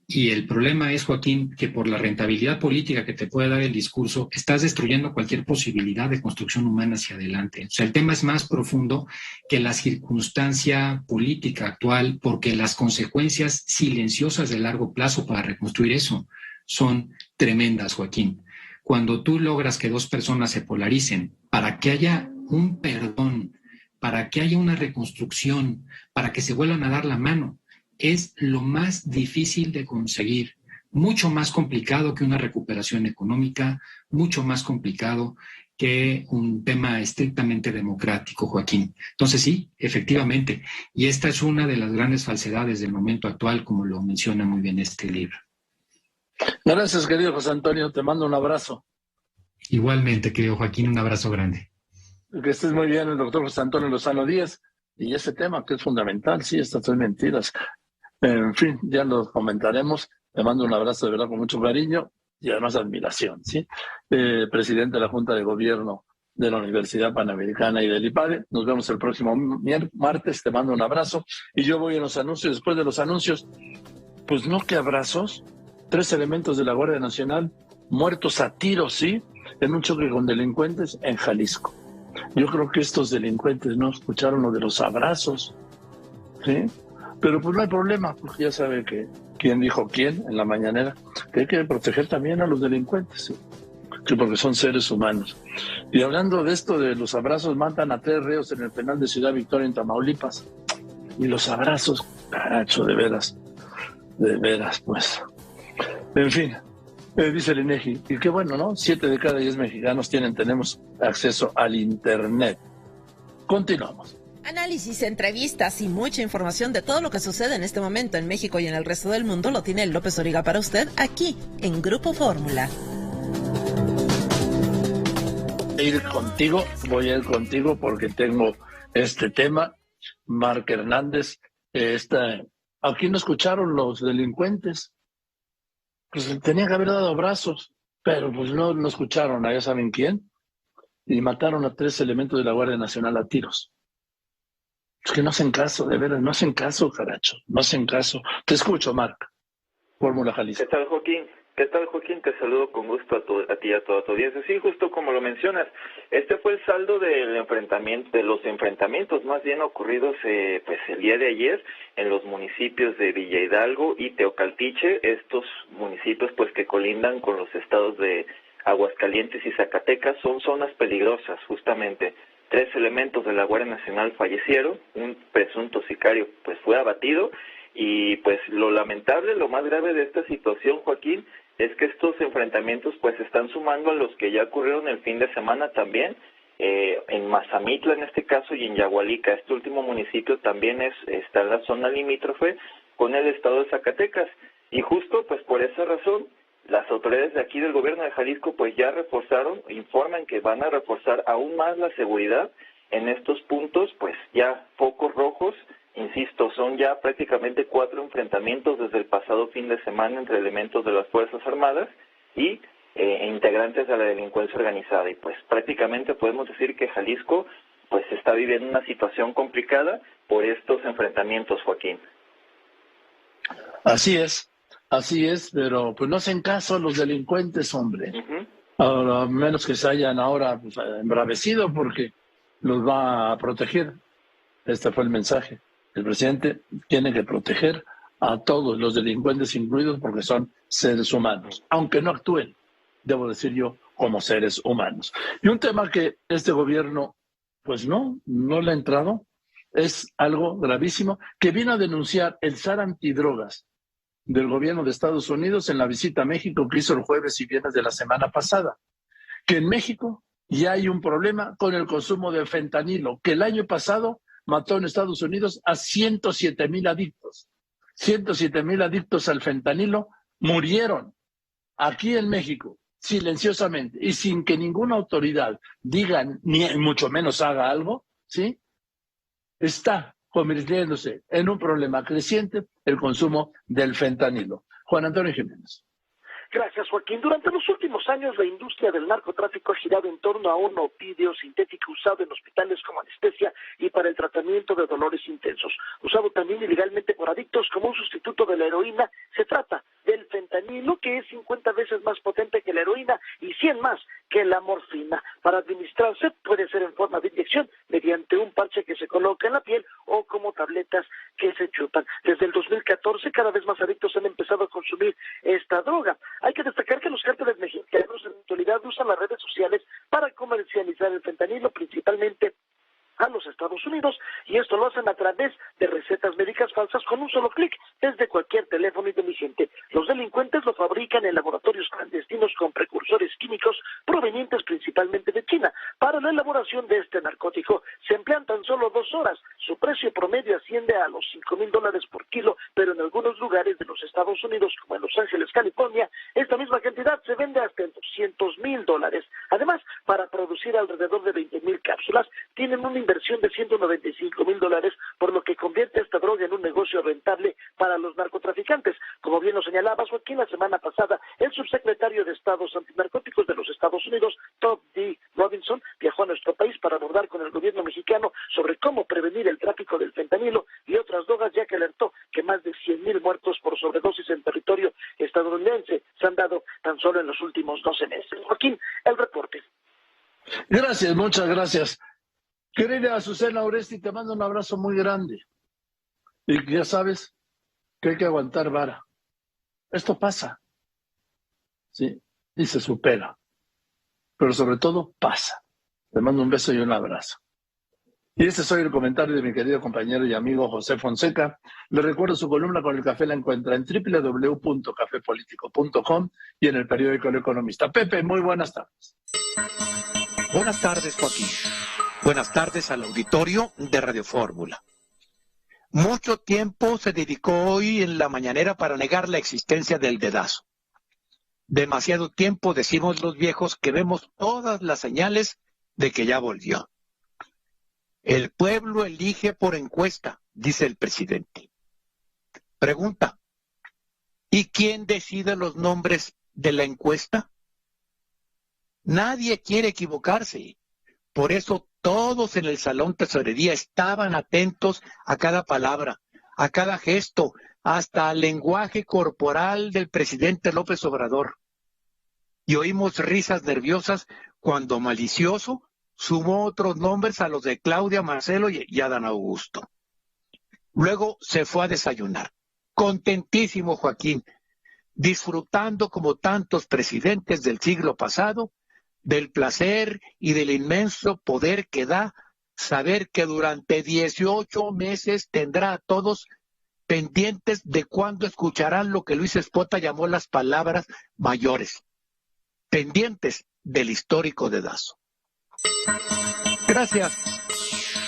Y el problema es, Joaquín, que por la rentabilidad política que te puede dar el discurso, estás destruyendo cualquier posibilidad de construcción humana hacia adelante. O sea, el tema es más profundo que la circunstancia política actual, porque las consecuencias silenciosas de largo plazo para reconstruir eso son tremendas, Joaquín. Cuando tú logras que dos personas se polaricen para que haya un perdón, para que haya una reconstrucción, para que se vuelvan a dar la mano, es lo más difícil de conseguir, mucho más complicado que una recuperación económica, mucho más complicado que un tema estrictamente democrático, Joaquín. Entonces sí, efectivamente, y esta es una de las grandes falsedades del momento actual, como lo menciona muy bien este libro. Gracias, querido José Antonio, te mando un abrazo. Igualmente, querido Joaquín, un abrazo grande. Que estés muy bien, el doctor José Antonio Lozano Díaz, y ese tema que es fundamental, sí, estas son mentiras. En fin, ya lo comentaremos. Te mando un abrazo de verdad con mucho cariño y además admiración, ¿sí? Presidente de la Junta de Gobierno de la Universidad Panamericana y del IPADE. Nos vemos el próximo martes. Te mando un abrazo. Y yo voy a los anuncios. Después de los anuncios, pues no, ¿qué abrazos? 3 elementos de la Guardia Nacional muertos a tiros, ¿sí? En un choque con delincuentes en Jalisco. Yo creo que estos delincuentes no escucharon lo de los abrazos, ¿sí? Pero pues no hay problema, porque ya sabe que quién dijo quién en la mañanera, que hay que proteger también a los delincuentes, ¿sí? Sí, porque son seres humanos. Y hablando de esto de los abrazos, matan a 3 reos en el penal de Ciudad Victoria en Tamaulipas. Y los abrazos, caracho, de veras, pues. En fin, dice el INEGI, y qué bueno, ¿no? 7 de cada 10 mexicanos tenemos acceso al Internet. Continuamos. Análisis, entrevistas y mucha información de todo lo que sucede en este momento en México y en el resto del mundo lo tiene López Origa para usted aquí en Grupo Fórmula. Voy a ir contigo porque tengo este tema. Marc Hernández, aquí no escucharon los delincuentes. Pues tenían que haber dado abrazos, pero pues no escucharon a ya saben quién, y mataron a 3 elementos de la Guardia Nacional a tiros. Es que no hacen caso, de veras, no hacen caso, caracho, no hacen caso. Te escucho, Marc. Fórmula Jalisco. ¿Qué tal, Joaquín? ¿Qué tal, Joaquín? Te saludo con gusto a ti y a toda tu audiencia. Sí, justo como lo mencionas, este fue el saldo de los enfrentamientos más bien ocurridos pues el día de ayer en los municipios de Villa Hidalgo y Teocaltiche, estos municipios pues que colindan con los estados de Aguascalientes y Zacatecas. Son zonas peligrosas, justamente. 3 elementos de la Guardia Nacional fallecieron, un presunto sicario pues fue abatido, y pues lo lamentable, lo más grave de esta situación, Joaquín, es que estos enfrentamientos pues están sumando a los que ya ocurrieron el fin de semana también, en Mazamitla en este caso y en Yagualica. Este último municipio también está en la zona limítrofe con el estado de Zacatecas, y justo pues por esa razón las autoridades de aquí del gobierno de Jalisco pues ya informan que van a reforzar aún más la seguridad en estos puntos, pues ya focos rojos. Insisto, son ya prácticamente 4 enfrentamientos desde el pasado fin de semana entre elementos de las Fuerzas Armadas y integrantes de la delincuencia organizada. Y pues prácticamente podemos decir que Jalisco pues está viviendo una situación complicada por estos enfrentamientos, Joaquín. Así es, pero pues no hacen caso a los delincuentes, hombre. A menos que se hayan ahora pues, embravecido porque los va a proteger. Este fue el mensaje. El presidente tiene que proteger a todos los delincuentes incluidos porque son seres humanos, aunque no actúen, debo decir yo, como seres humanos. Y un tema que este gobierno, pues no le ha entrado, es algo gravísimo que vino a denunciar el SAR antidrogas del gobierno de Estados Unidos en la visita a México que hizo el jueves y viernes de la semana pasada, que en México ya hay un problema con el consumo de fentanilo, que el año pasado mató en Estados Unidos a 107,000 adictos. 107,000 adictos al fentanilo murieron aquí en México, silenciosamente, y sin que ninguna autoridad diga, ni mucho menos haga algo, ¿sí? Está convirtiéndose en un problema creciente el consumo del fentanilo. Juan Antonio Jiménez. Gracias, Joaquín. Durante los últimos años, la industria del narcotráfico ha girado en torno a un opidio sintético usado en hospitales como anestesia y para el tratamiento de dolores intensos. Usado también ilegalmente por adictos como un sustituto de la heroína, se trata del fentanilo, que es 50 veces más potente que la heroína y 100 más que la morfina. Para administrarse puede ser en forma de inyección, mediante un parche que se coloca en la piel o como tabletas que se chupan. Desde el 2014, cada vez más adictos han empezado a consumir esta droga. Hay que destacar que los cárteles mexicanos en la actualidad usan las redes sociales para comercializar el fentanilo, principalmente a los Estados Unidos, y esto lo hacen a través de recetas médicas falsas con un solo clic desde cualquier teléfono inteligente. Los delincuentes lo fabrican en laboratorios clandestinos con precursores químicos provenientes principalmente de China. Para la elaboración de este narcótico se emplean tan solo 2 horas. Su precio promedio asciende a los $5,000 por kilo, pero en algunos lugares de los Estados Unidos, como en Los Ángeles, California, esta misma cantidad se vende hasta en $200,000. Además, para producir alrededor de 20,000 cápsulas, tienen una inversión de $195,000, por lo que convierte esta droga en un negocio rentable para los narcotraficantes. Como bien lo señalaba Joaquín, la semana pasada, el subsecretario de Estados Antinarcóticos de los Estados Unidos, Todd D. Robinson, viajó a nuestro país para abordar con el gobierno mexicano sobre cómo prevenir el tráfico del fentanilo y otras drogas, ya que alertó que más de 100,000 muertos por sobredosis en territorio estadounidense se han dado tan solo en los últimos 12 meses. Joaquín, el reporte. Gracias, muchas gracias. Querida Azucena Oresti, te mando un abrazo muy grande. Y ya sabes que hay que aguantar vara. Esto pasa, ¿sí? Y se supera. Pero sobre todo pasa. Te mando un beso y un abrazo. Y este soy el comentario de mi querido compañero y amigo José Fonseca. Le recuerdo su columna con el café la encuentra en www.cafepolitico.com y en el periódico El Economista. Pepe, muy buenas tardes. Buenas tardes, Joaquín. Buenas tardes al auditorio de Radio Fórmula. Mucho tiempo se dedicó hoy en la mañanera para negar la existencia del dedazo. Demasiado tiempo, decimos los viejos, que vemos todas las señales de que ya volvió. El pueblo elige por encuesta, dice el presidente. Pregunta, ¿y quién decide los nombres de la encuesta? Nadie quiere equivocarse. Por eso todos en el Salón Tesorería estaban atentos a cada palabra, a cada gesto, hasta el lenguaje corporal del presidente López Obrador. Y oímos risas nerviosas cuando malicioso sumó otros nombres a los de Claudia, Marcelo y Adán Augusto. Luego se fue a desayunar. Contentísimo Joaquín, disfrutando como tantos presidentes del siglo pasado, del placer y del inmenso poder que da saber que durante 18 meses tendrá a todos pendientes de cuándo escucharán lo que Luis Espota llamó las palabras mayores, pendientes del histórico dedazo. Gracias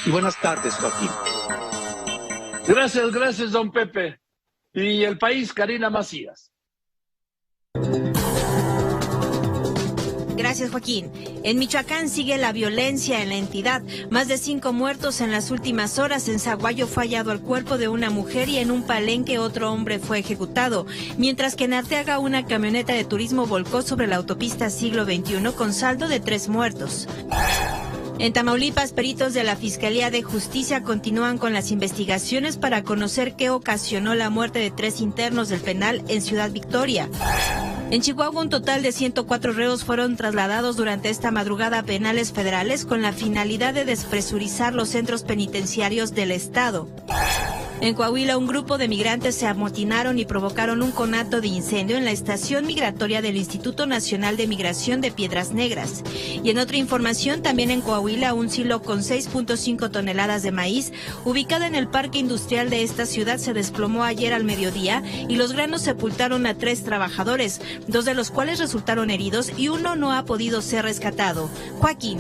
y buenas tardes, Joaquín. Gracias, don Pepe. Y el país, Karina Macías. Gracias, Joaquín. En Michoacán sigue la violencia en la entidad. Más de 5 muertos en las últimas horas. En Zaguayo fue hallado el cuerpo de una mujer y en un palenque otro hombre fue ejecutado. Mientras que en Arteaga una camioneta de turismo volcó sobre la autopista Siglo XXI con saldo de 3 muertos. En Tamaulipas, peritos de la Fiscalía de Justicia continúan con las investigaciones para conocer qué ocasionó la muerte de 3 internos del penal en Ciudad Victoria. En Chihuahua, un total de 104 reos fueron trasladados durante esta madrugada a penales federales con la finalidad de despresurizar los centros penitenciarios del estado. En Coahuila, un grupo de migrantes se amotinaron y provocaron un conato de incendio en la estación migratoria del Instituto Nacional de Migración de Piedras Negras. Y en otra información, también en Coahuila, un silo con 6.5 toneladas de maíz, ubicado en el parque industrial de esta ciudad, se desplomó ayer al mediodía y los granos sepultaron a 3 trabajadores, 2 de los cuales resultaron heridos y uno no ha podido ser rescatado. Joaquín.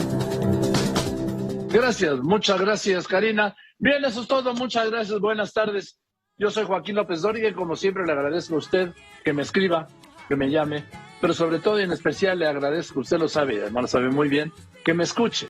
Gracias, muchas gracias, Karina. Bien, eso es todo. Muchas gracias. Buenas tardes. Yo soy Joaquín López Dóriga y como siempre le agradezco a usted que me escriba, que me llame, pero sobre todo y en especial le agradezco, usted lo sabe, además lo sabe muy bien, que me escuche.